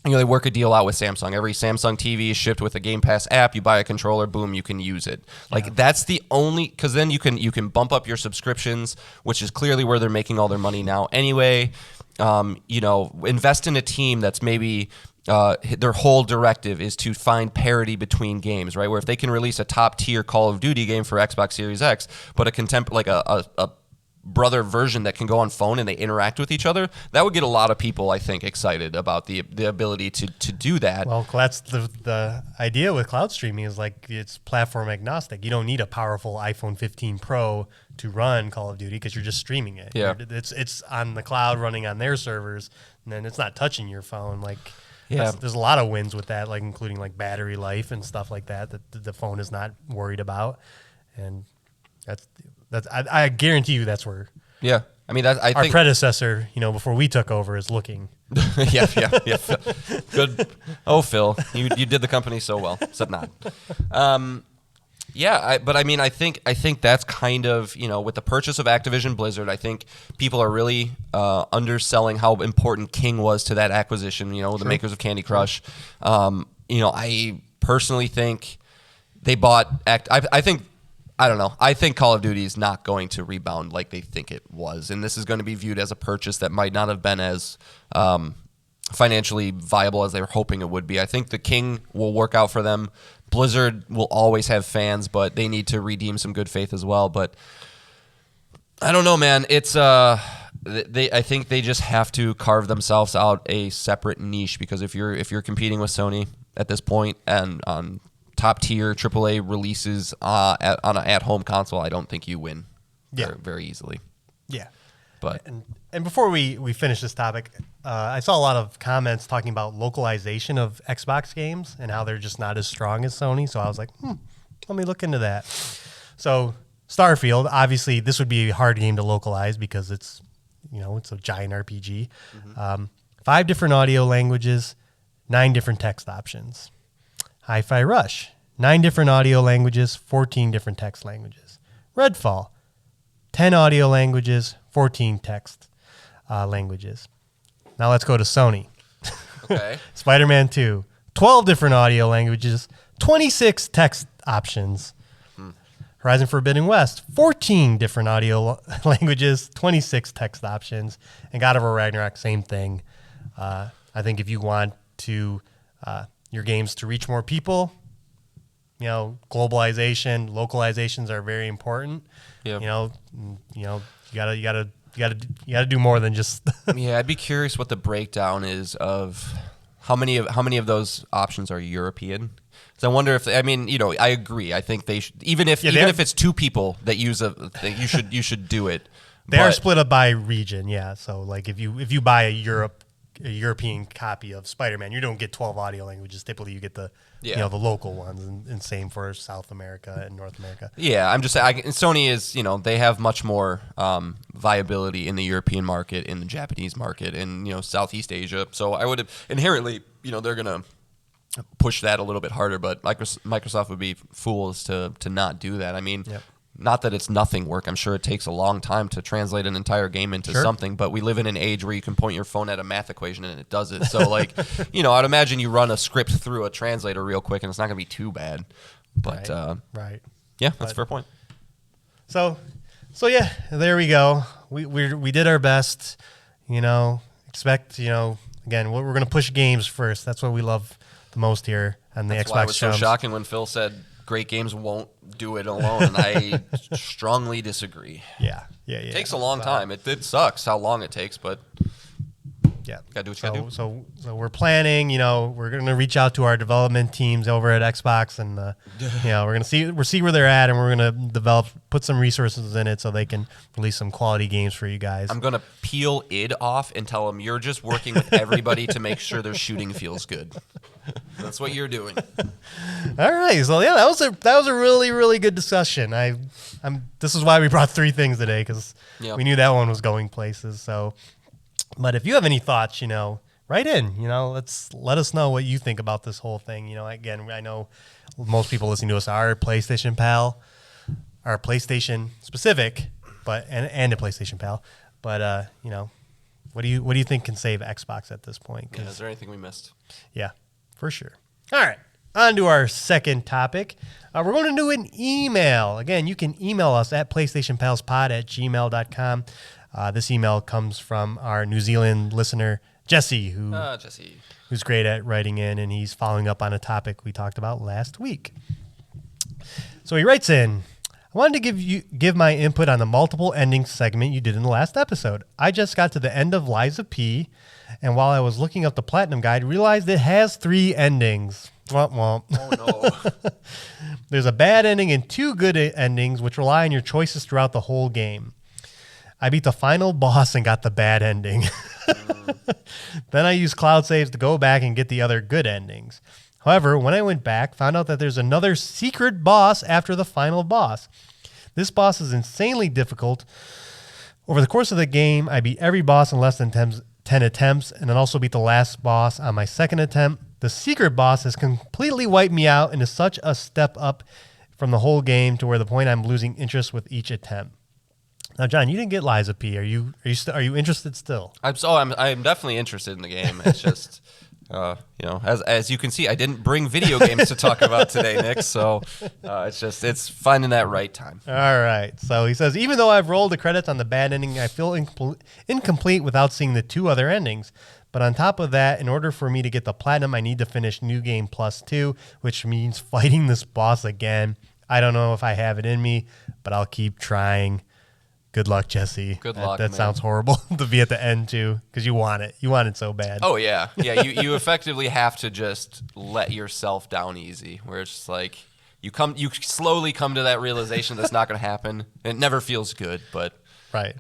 they work a deal out with Samsung. Every Samsung TV is shipped with a Game Pass app. You buy a controller, boom, you can use it. Like that's the only, because then you can bump up your subscriptions, which is clearly where they're making all their money now anyway. Invest in a team that's maybe their whole directive is to find parity between games, right? Where if they can release a top tier Call of Duty game for Xbox Series X, but a brother version that can go on phone and they interact with each other, that would get a lot of people, I think, excited about the ability to do that. Well, that's the idea with cloud streaming is like it's platform agnostic. You don't need a powerful iPhone 15 Pro to run Call of Duty because you're just streaming it. Yeah. It's on the cloud running on their servers, and then it's not touching your phone. Like, yeah, there's a lot of wins with that, like including like battery life and stuff like that the phone is not worried about, and I guarantee you that's where. Yeah, I mean I our think predecessor, before we took over, is looking. yeah. Good. Oh, Phil, you did the company so well, except not. But I mean, I think that's kind of with the purchase of Activision Blizzard, I think people are really underselling how important King was to that acquisition. The makers of Candy Crush. I personally think they bought I don't know. I think Call of Duty is not going to rebound like they think it was. And this is going to be viewed as a purchase that might not have been as financially viable as they were hoping it would be. I think the King will work out for them. Blizzard will always have fans, but they need to redeem some good faith as well. But I don't know, man. It's I think they just have to carve themselves out a separate niche, because if you're competing with Sony at this point and on top tier AAA releases on an at-home console, I don't think you win very easily. Yeah. But and before we finish this topic, I saw a lot of comments talking about localization of Xbox games and how they're just not as strong as Sony. So I was like, let me look into that. So Starfield, obviously, this would be a hard game to localize because it's a giant RPG. Mm-hmm. 5 different audio languages, 9 different text options. Hi-Fi Rush, 9 different audio languages, 14 different text languages. Redfall, 10 audio languages, 14 text languages. Now let's go to Sony. Okay. Spider-Man 2, 12 different audio languages, 26 text options. Horizon Forbidden West, 14 different audio languages, 26 text options. And God of War Ragnarok, same thing. I think if you want to your games to reach more people, globalization, localizations are very important. Yeah. You gotta do more than just. Yeah, I'd be curious what the breakdown is of how many of those options are European. So I wonder if I agree. I think they should, even if it's 2 people that use you should do it. They are split up by region, yeah. So like if you buy a European copy of Spider-Man, you don't get 12 audio languages. Typically, you get the the local ones, and same for South America and North America. Yeah, I'm just saying. Sony is they have much more viability in the European market, in the Japanese market, in Southeast Asia. So I would have inherently they're gonna push that a little bit harder. But Microsoft would be fools to not do that. I mean. Yep. not that it's nothing work. I'm sure it takes a long time to translate an entire game into something, but we live in an age where you can point your phone at a math equation and it does it. So, like, I'd imagine you run a script through a translator real quick and it's not going to be too bad. But, right. Yeah, that's a fair point. So yeah, there we go. We did our best, expect, again, we're going to push games first. That's what we love the most here on the Xbox That's why it was Chums. so shocking when Phil said great games won't do it alone, and I strongly disagree. Yeah. It takes a long time. It sucks how long it takes, but yeah, gotta do what you gotta do. So we're planning. We're gonna reach out to our development teams over at Xbox, and we're gonna see where they're at, and we're gonna put some resources in it so they can release some quality games for you guys. I'm gonna peel id off and tell them you're just working with everybody to make sure their shooting feels good. That's what you're doing. All right, so yeah, that was a really, really good discussion. This is why we brought 3 things today, because we knew that one was going places. So, but if you have any thoughts, write in. Let us know what you think about this whole thing. Again, I know most people listening to us are PlayStation Pal, are PlayStation specific, and a PlayStation Pal. But what do you think can save Xbox at this point? Yeah, is there anything we missed? Yeah, for sure. All right, on to our second topic. We're going to do an email. Again, you can email us at PlayStationPalsPod@gmail.com. This email comes from our New Zealand listener, Jesse, who's great at writing in, and he's following up on a topic we talked about last week. So he writes in, I wanted to give my input on the multiple endings segment you did in the last episode. I just got to the end of Lies of P, and while I was looking up the Platinum Guide, realized it has 3 endings. Womp womp. Oh, no. There's a bad ending and 2 good endings, which rely on your choices throughout the whole game. I beat the final boss and got the bad ending. Then I used cloud saves to go back and get the other good endings. However, when I went back, found out that there's another secret boss after the final boss. This boss is insanely difficult. Over the course of the game, I beat every boss in less than 10 attempts, and then also beat the last boss on my second attempt. The secret boss has completely wiped me out and is such a step up from the whole game to where the point I'm losing interest with each attempt. Now, John, you didn't get Lies of P. Are you interested still? I'm definitely interested in the game. It's just, as you can see, I didn't bring video games to talk about today, Nick. So it's finding that right time. All right. So he says, even though I've rolled the credits on the bad ending, I feel incomplete without seeing the 2 other endings. But on top of that, in order for me to get the platinum, I need to finish New Game Plus 2, which means fighting this boss again. I don't know if I have it in me, but I'll keep trying. Good luck, Jesse. Good luck, That man. sounds horrible to be at the end, too, because you want it. You want it so bad. Oh, yeah. Yeah, you effectively have to just let yourself down easy, where it's just like you slowly come to that realization that's not going to happen. It never feels good, but Right.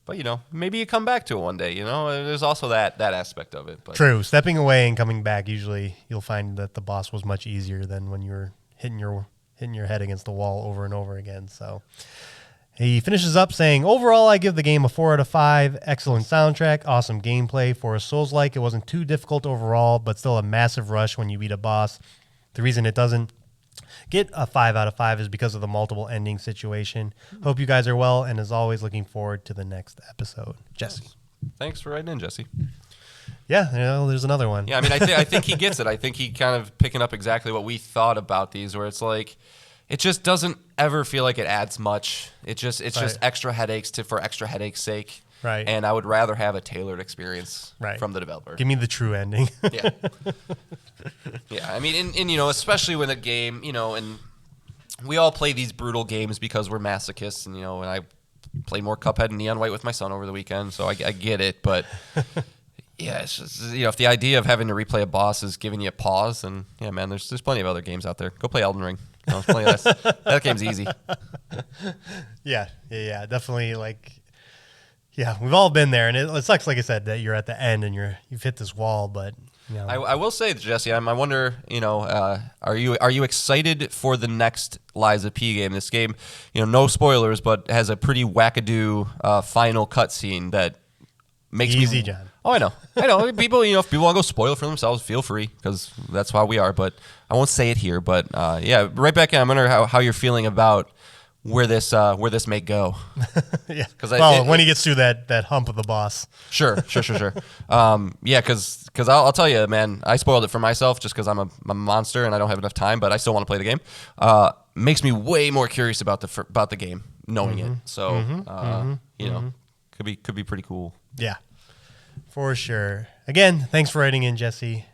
But, maybe you come back to it one day, There's also that aspect of it. But. True. Stepping away and coming back, usually you'll find that the boss was much easier than when you were hitting your head against the wall over and over again. So he finishes up saying, overall, I give the game a 4 out of 5. Excellent soundtrack, awesome gameplay. For a Souls-like, it wasn't too difficult overall, but still a massive rush when you beat a boss. The reason it doesn't get a 5 out of 5 is because of the multiple ending situation. Hope you guys are well, and as always, looking forward to the next episode. Jesse. Thanks for writing in, Jesse. Yeah, there's another one. Yeah, I mean, I think he gets it. I think he kind of picking up exactly what we thought about these, where it's like, it just doesn't ever feel like it adds much. It's just extra headaches for extra headaches' sake. Right. And I would rather have a tailored experience right. from the developer. Give me the true ending. Yeah. Yeah, I mean, and especially when a game, and we all play these brutal games because we're masochists, and, and I play more Cuphead and Neon White with my son over the weekend, so I get it, but... Yeah, it's just, if the idea of having to replay a boss is giving you a pause, then, yeah, man, there's plenty of other games out there. Go play Elden Ring. That game's easy. Yeah, definitely, we've all been there, and it sucks, like I said, that you're at the end and you've hit this wall, but, I will say, Jesse, I wonder, are you excited for the next Lies of P game? This game, no spoilers, but has a pretty wackadoo final cutscene that makes Easy, me... John. Oh, I know. People, if people want to go spoil it for themselves, feel free, because that's how we are. But I won't say it here. But right back in, I wonder how you're feeling about where this may go. Yeah. 'Cause when he gets through that hump of the boss. Sure. Yeah, because I'll tell you, man, I spoiled it for myself just because I'm a monster and I don't have enough time, but I still want to play the game. Makes me way more curious about the game, knowing it. So, could be pretty cool. Yeah, for sure. Again, thanks for writing in, Jesse.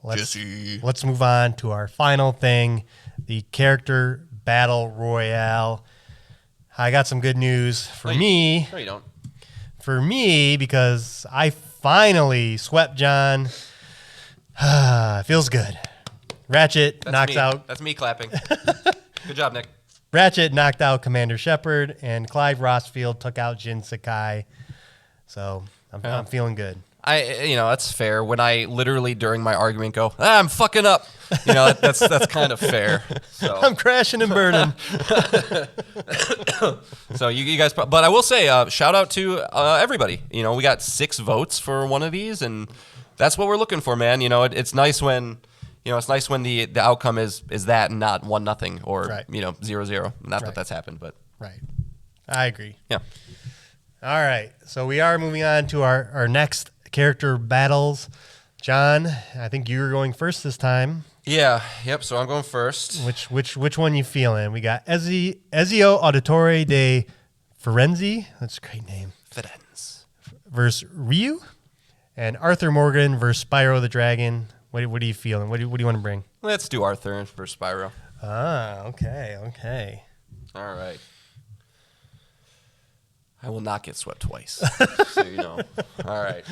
Let's move on to our final thing, the Character Battle Royale. I got some good news for me. No, you don't. For me, because I finally swept John. Feels good. Ratchet knocks out. That's me clapping. Good job, Nick. Ratchet knocked out Commander Shepard, and Clive Rossfield took out Jin Sakai. So I'm feeling good. That's fair. When I literally during my argument go, I'm fucking up. That's kind of fair. So. I'm crashing and burning. So you guys, but I will say, shout out to everybody. We got 6 votes for one of these, and that's what we're looking for, man. It's nice when, the outcome is that and not 1-0 or right. 0-0. Not right. that that's happened, but right. I agree. Yeah. All right. So we are moving on to our next character battles. John, I think you were going first this time. Yeah. Yep. So I'm going first. Which one you feeling? We got Ezio Auditore de Firenze. That's a great name. Firenze. Versus Ryu, and Arthur Morgan versus Spyro the Dragon. What are you feeling? What do you want to bring? Let's do Arthur versus Spyro. Okay. All right. I will not get swept twice, so you know. All right.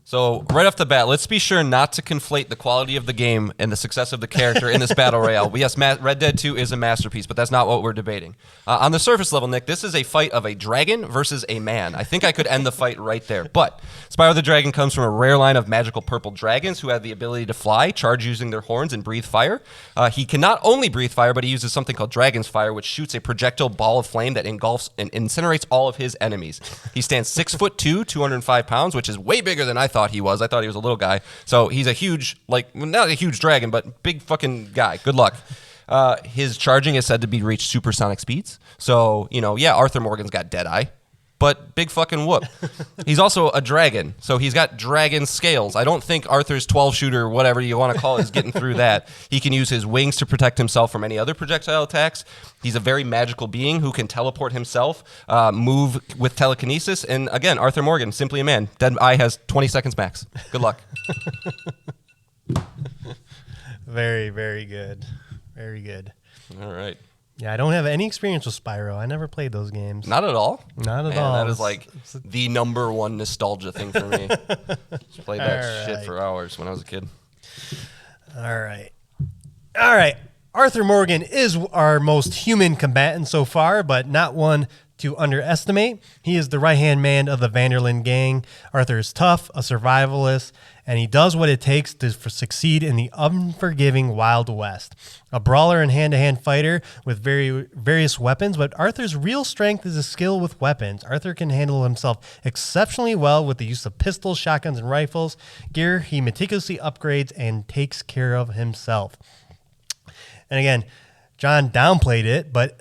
So right off the bat, let's be sure not to conflate the quality of the game and the success of the character in this battle royale. Yes, Red Dead 2 is a masterpiece, but that's not what we're debating. On the surface level, Nick, this is a fight of a dragon versus a man. I think I could end the fight right there. But Spyro the Dragon comes from a rare line of magical purple dragons who have the ability to fly, charge using their horns, and breathe fire. He can not only breathe fire, but he uses something called Dragon's Fire, which shoots a projectile ball of flame that engulfs and incinerates all of his enemies. He stands 6'2", 205 pounds, which is way bigger than I thought he was. I thought he was a little guy. So he's a huge, not a huge dragon, but big fucking guy. Good luck. His charging is said to be reach supersonic speeds. So, Arthur Morgan's got Deadeye, but big fucking whoop. He's also a dragon, so he's got dragon scales. I don't think Arthur's 12-shooter, whatever you want to call it, is getting through that. He can use his wings to protect himself from any other projectile attacks. He's a very magical being who can teleport himself, move with telekinesis, and again, Arthur Morgan, simply a man. Deadeye has 20 seconds max. Good luck. Very, very good. Very good. All right. Yeah, I don't have any experience with Spyro. I never played those games. Not at all? Not at all. That is the number one nostalgia thing for me. Just played that shit for hours when I was a kid. All right. Arthur Morgan is our most human combatant so far, but not one to underestimate. He is the right-hand man of the Vanderlyn gang. Arthur is tough, a survivalist, and he does what it takes to succeed in the unforgiving Wild West. A brawler and hand-to-hand fighter with various weapons, but Arthur's real strength is his skill with weapons. Arthur can handle himself exceptionally well with the use of pistols, shotguns, and rifles. Gear he meticulously upgrades and takes care of himself. And again, John downplayed it, but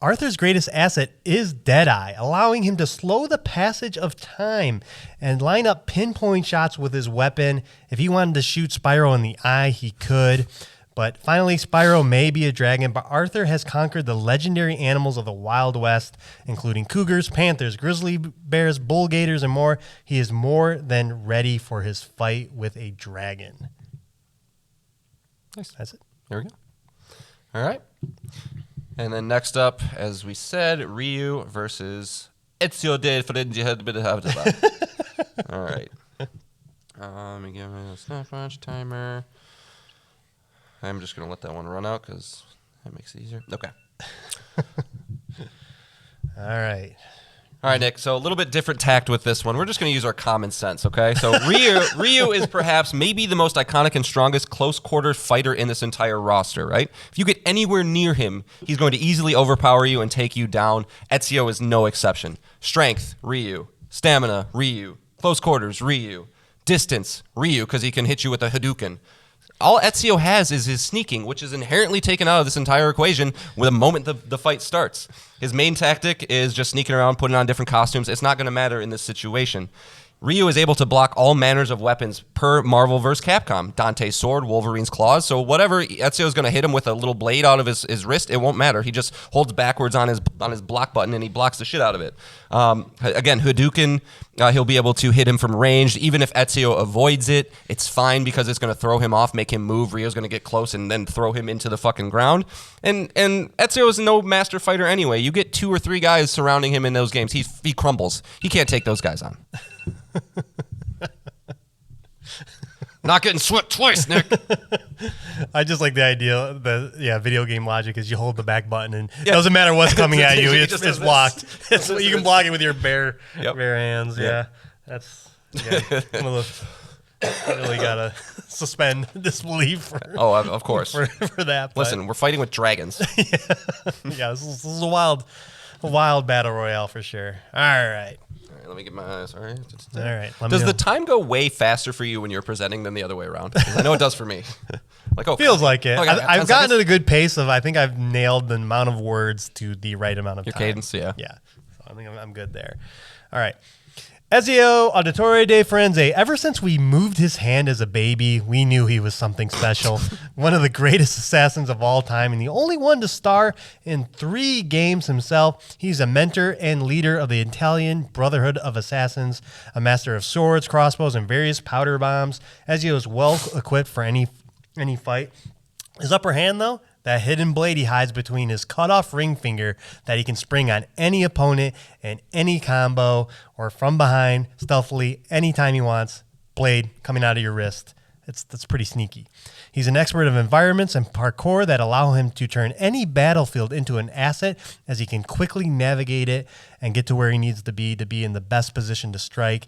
Arthur's greatest asset is Deadeye, allowing him to slow the passage of time and line up pinpoint shots with his weapon. If he wanted to shoot Spyro in the eye, he could. But finally, Spyro may be a dragon, but Arthur has conquered the legendary animals of the Wild West, including cougars, panthers, grizzly bears, bull gators, and more. He is more than ready for his fight with a dragon. Nice. That's it. There we go. All right. And then next up, as we said, Ryu versus Ezio de Firenze. All right. Let me give me a stopwatch timer. I'm just going to let that one run out because that makes it easier. Okay. All right. All right, Nick. So a little bit different tact with this one. We're just going to use our common sense, okay? So Ryu is perhaps maybe the most iconic and strongest close-quarter fighter in this entire roster, right? If you get anywhere near him, he's going to easily overpower you and take you down. Ezio is no exception. Strength, Ryu. Stamina, Ryu. Close quarters, Ryu. Distance, Ryu, because he can hit you with a Hadouken. all Ezio has is his sneaking, which is inherently taken out of this entire equation with the moment the fight starts. His main tactic is just sneaking around, putting on different costumes. It's not going to matter in this situation. Ryu is able to block all manners of weapons per Marvel vs. Capcom. Dante's sword, Wolverine's claws. So whatever Ezio is going to hit him with a little blade out of his wrist, it won't matter. He just holds backwards on his block button and he blocks the shit out of it. Again, Hadouken, he'll be able to hit him from range. Even if Ezio avoids it, it's fine because it's going to throw him off, make him move. Ryu's going to get close and then throw him into the fucking ground. And Ezio is no master fighter anyway. You get 2 or 3 guys surrounding him in those games, he crumbles. He can't take those guys on. Not getting swept twice, Nick. I just like the idea. Video game logic is you hold the back button and it doesn't matter what's coming at you. It's blocked. You can block it with your bare hands. Yeah, that's one of those. Really gotta suspend disbelief. Of course for that. Listen, we're fighting with dragons. This is a wild battle royale for sure. All right. Let me get my eyes. All right. Does the time go way faster for you when you're presenting than the other way around? 'Cause I know it does for me. Feels like it. Okay, I've gotten at a good pace of. I think I've nailed the amount of words to the right amount of your time. cadence. Yeah. So I think I'm good there. All right. Ezio Auditore de Firenze. Ever since we moved his hand as a baby, we knew he was something special. One of the greatest assassins of all time and the only one to star in 3 games himself. He's a mentor and leader of the Italian Brotherhood of Assassins, a master of swords, crossbows, and various powder bombs. Ezio is well equipped for any fight. His upper hand, though, that hidden blade he hides between his cut-off ring finger that he can spring on any opponent in any combo or from behind stealthily anytime he wants. Blade coming out of your wrist. That's pretty sneaky. He's an expert of environments and parkour that allow him to turn any battlefield into an asset as he can quickly navigate it and get to where he needs to be in the best position to strike.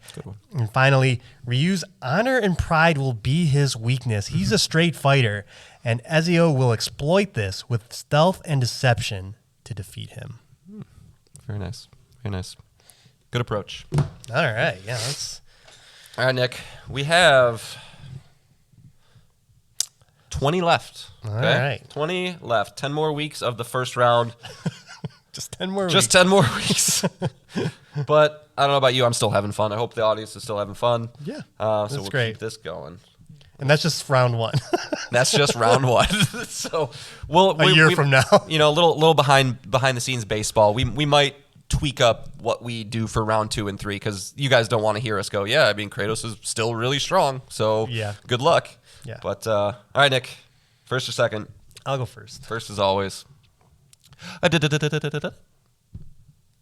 And finally, Ryu's honor and pride will be his weakness. He's a straight fighter, and Ezio will exploit this with stealth and deception to defeat him. Very nice. Very nice. Good approach. All right. Yeah. All right, Nick. We have 20 left. All right. 20 left. 10 more weeks of the first round. Just 10 more weeks. Just 10 more weeks. But I don't know about you. I'm still having fun. I hope the audience is still having fun. Yeah. So we'll great. keep this going. And that's just round 1. That's just round 1. So a year from now. A little behind the scenes baseball. We might tweak up what we do for round 2 and 3 because you guys don't want to hear us go, Kratos is still really strong. So good luck. Yeah. But all right, Nick, first or second? I'll go first. First as always.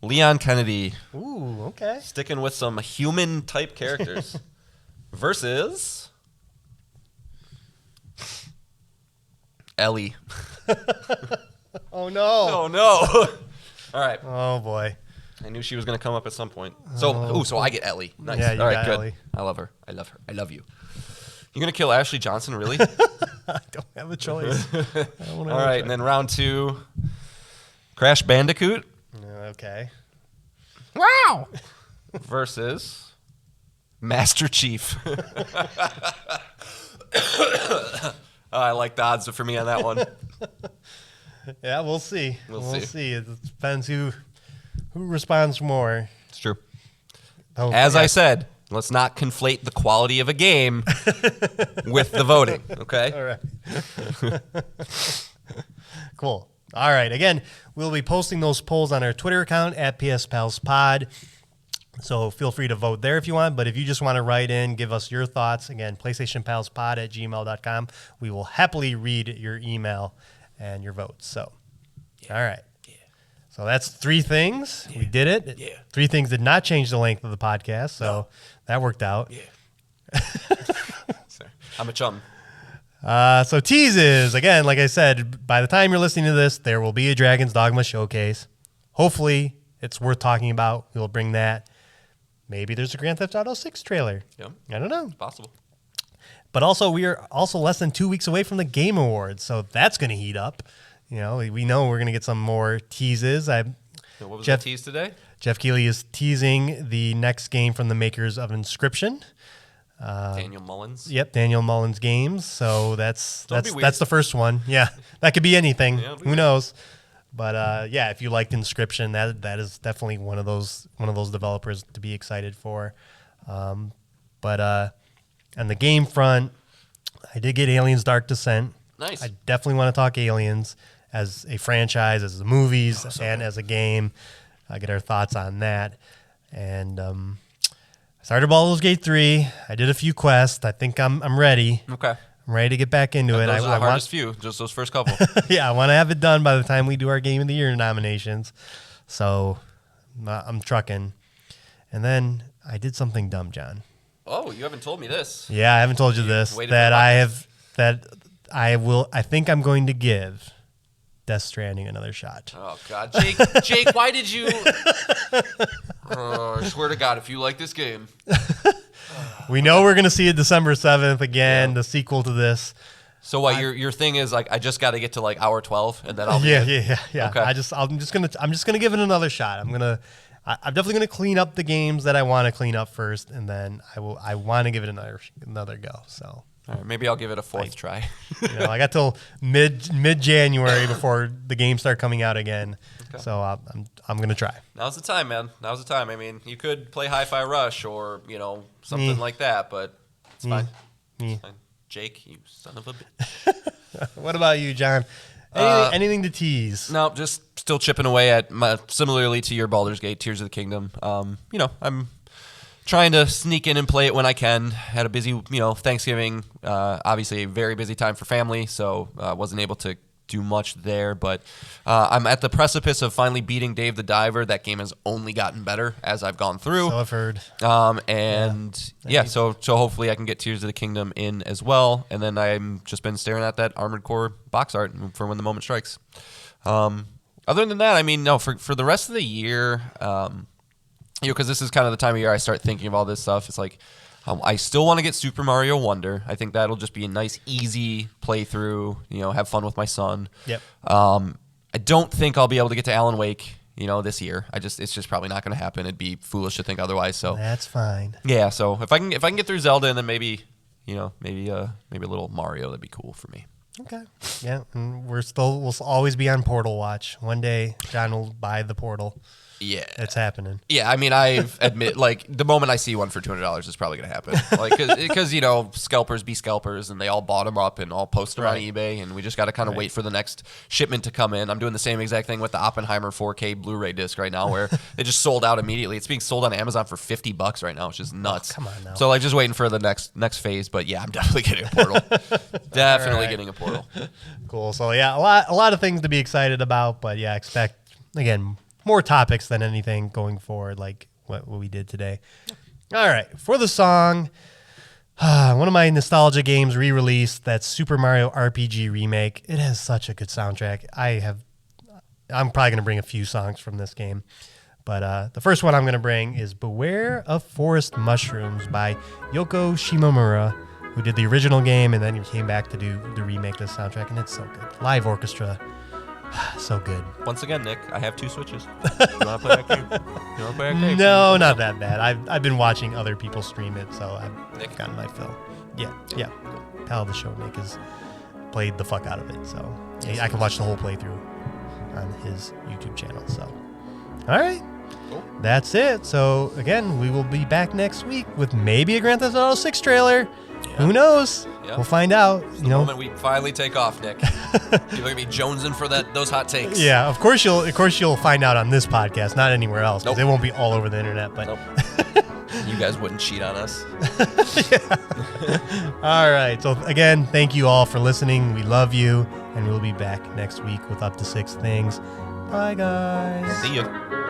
Leon Kennedy. Ooh, okay. Sticking with some human type characters versus Ellie. Oh no. Oh no. All right. Oh boy. I knew she was going to come up at some point. So I get Ellie. Nice. Yeah, you all right, got good. Ellie. I love her. I love you. You're going to kill Ashley Johnson, really? I don't have a choice. All right, and then round 2, Crash Bandicoot. Okay. Wow. Versus Master Chief. I like the odds for me on that one. Yeah, we'll see. We'll see. It depends who responds more. It's true. As I said, let's not conflate the quality of a game with the voting, okay? All right. Cool. All right. Again, we'll be posting those polls on our Twitter account at PSPalsPod. So feel free to vote there if you want. But if you just want to write in, give us your thoughts, again, PlayStationPalsPod@gmail.com. We will happily read your email and your votes. So, all right. So that's 3 things. We did it. 3 things did not change the length of the podcast, so that worked out. I'm a chum. So teases, again, like I said, by the time you're listening to this, there will be a Dragon's Dogma showcase. Hopefully, it's worth talking about. We'll bring that. Maybe there's a Grand Theft Auto 6 trailer. Yeah. I don't know. It's possible. But also, we are also less than 2 weeks away from the Game Awards, so that's going to heat up. We know we're going to get some more teases. What was the tease today? Jeff Keighley is teasing the next game from the makers of Inscription. Daniel Mullins. Yep, Daniel Mullins Games. So that's be that's the first one. Yeah, that could be anything. Yeah, Who knows? But yeah, if you liked Inscription, that is definitely one of those developers to be excited for. But on the game front, I did get Aliens: Dark Descent. Nice. I definitely want to talk Aliens as a franchise, as the movies, and as a game. Get our thoughts on that. And I started Baldur's Gate 3. I did a few quests. I think I'm ready. Okay. I'm ready to get back into it. Those are the hardest few, just those first couple. Yeah, I want to have it done by the time we do our Game of the Year nominations. So I'm trucking. And then I did something dumb, John. Oh, you haven't told me this. Yeah, I haven't told you this. I think I'm going to give Death Stranding another shot. Oh God, Jake, why did you? I swear to God, if you like this game, we know we're gonna see it December 7th again, the sequel to this. So what? Your thing is like, I just got to get to like hour 12, and then I'll be yeah. Okay. I'm just gonna give it another shot. I'm definitely gonna clean up the games that I want to clean up first, and then I want to give it another go. So. All right, maybe I'll give it a fourth try. I got till mid January before the games start coming out again. Okay. So I'm gonna try. Now's the time, man. Now's the time. I mean, you could play Hi-Fi Rush or something like that, but it's fine. It's fine. Jake, you son of a bitch. What about you, John? Anything to tease? No, just still chipping away at similarly to your Baldur's Gate, Tears of the Kingdom. I'm trying to sneak in and play it when I can. Had a busy, Thanksgiving, obviously a very busy time for family, so wasn't able to do much there. But I'm at the precipice of finally beating Dave the Diver. That game has only gotten better as I've gone through. So I've heard. So hopefully I can get Tears of the Kingdom in as well. And then I'm just been staring at that Armored Core box art for When the Moment Strikes. Other than that, I mean, no, for the rest of the year, because this is kind of the time of year I start thinking of all this stuff. It's like I still want to get Super Mario Wonder. I think that'll just be a nice, easy playthrough. Have fun with my son. Yep. I don't think I'll be able to get to Alan Wake, this year. It's just probably not going to happen. It'd be foolish to think otherwise. So that's fine. Yeah. So if I can get through Zelda and then maybe a little Mario, that'd be cool for me. Okay. Yeah. And we'll always be on Portal watch. One day, John will buy the Portal. Yeah, it's happening. Yeah, I mean, I admit, like, the moment I see one for $200 is probably gonna happen. Like, because scalpers be scalpers, and they all bought them up and all post them on eBay, and we just got to kind of wait for the next shipment to come in. I'm doing the same exact thing with the Oppenheimer 4K Blu-ray disc right now, where they just sold out immediately. It's being sold on Amazon for $50 right now, which is nuts. Oh, come on now. So like, just waiting for the next phase. But yeah, I'm definitely getting a Portal. Definitely getting a Portal. Cool. So yeah, a lot of things to be excited about, but yeah, expect again more topics than anything going forward, like what we did today. All right, for the song, one of my nostalgia games re-released, that Super Mario RPG remake. It has such a good soundtrack. I'm probably going to bring a few songs from this game, but the first one I'm going to bring is Beware of Forest Mushrooms by Yoko Shimomura, who did the original game and then he came back to do the remake of the soundtrack, and it's so good. Live orchestra. So good. Once again, Nick, I have 2 Switches. You want to play that game? No, not that bad. I've been watching other people stream it, so I've gotten my fill. Yeah. Pal the Show Nick has played the fuck out of it, so I can watch the whole playthrough on his YouTube channel. So, all right. Cool. That's it. So, again, we will be back next week with maybe a Grand Theft Auto 6 trailer. Yeah. Who knows? Yep. We'll find out. The moment we finally take off, Nick. You're gonna be jonesing for those hot takes. Yeah, of course you'll find out on this podcast, not anywhere else, because it won't be all over the internet. But you guys wouldn't cheat on us. All right. So again, thank you all for listening. We love you, and we'll be back next week with Up to 6 Things. Bye, guys. See you.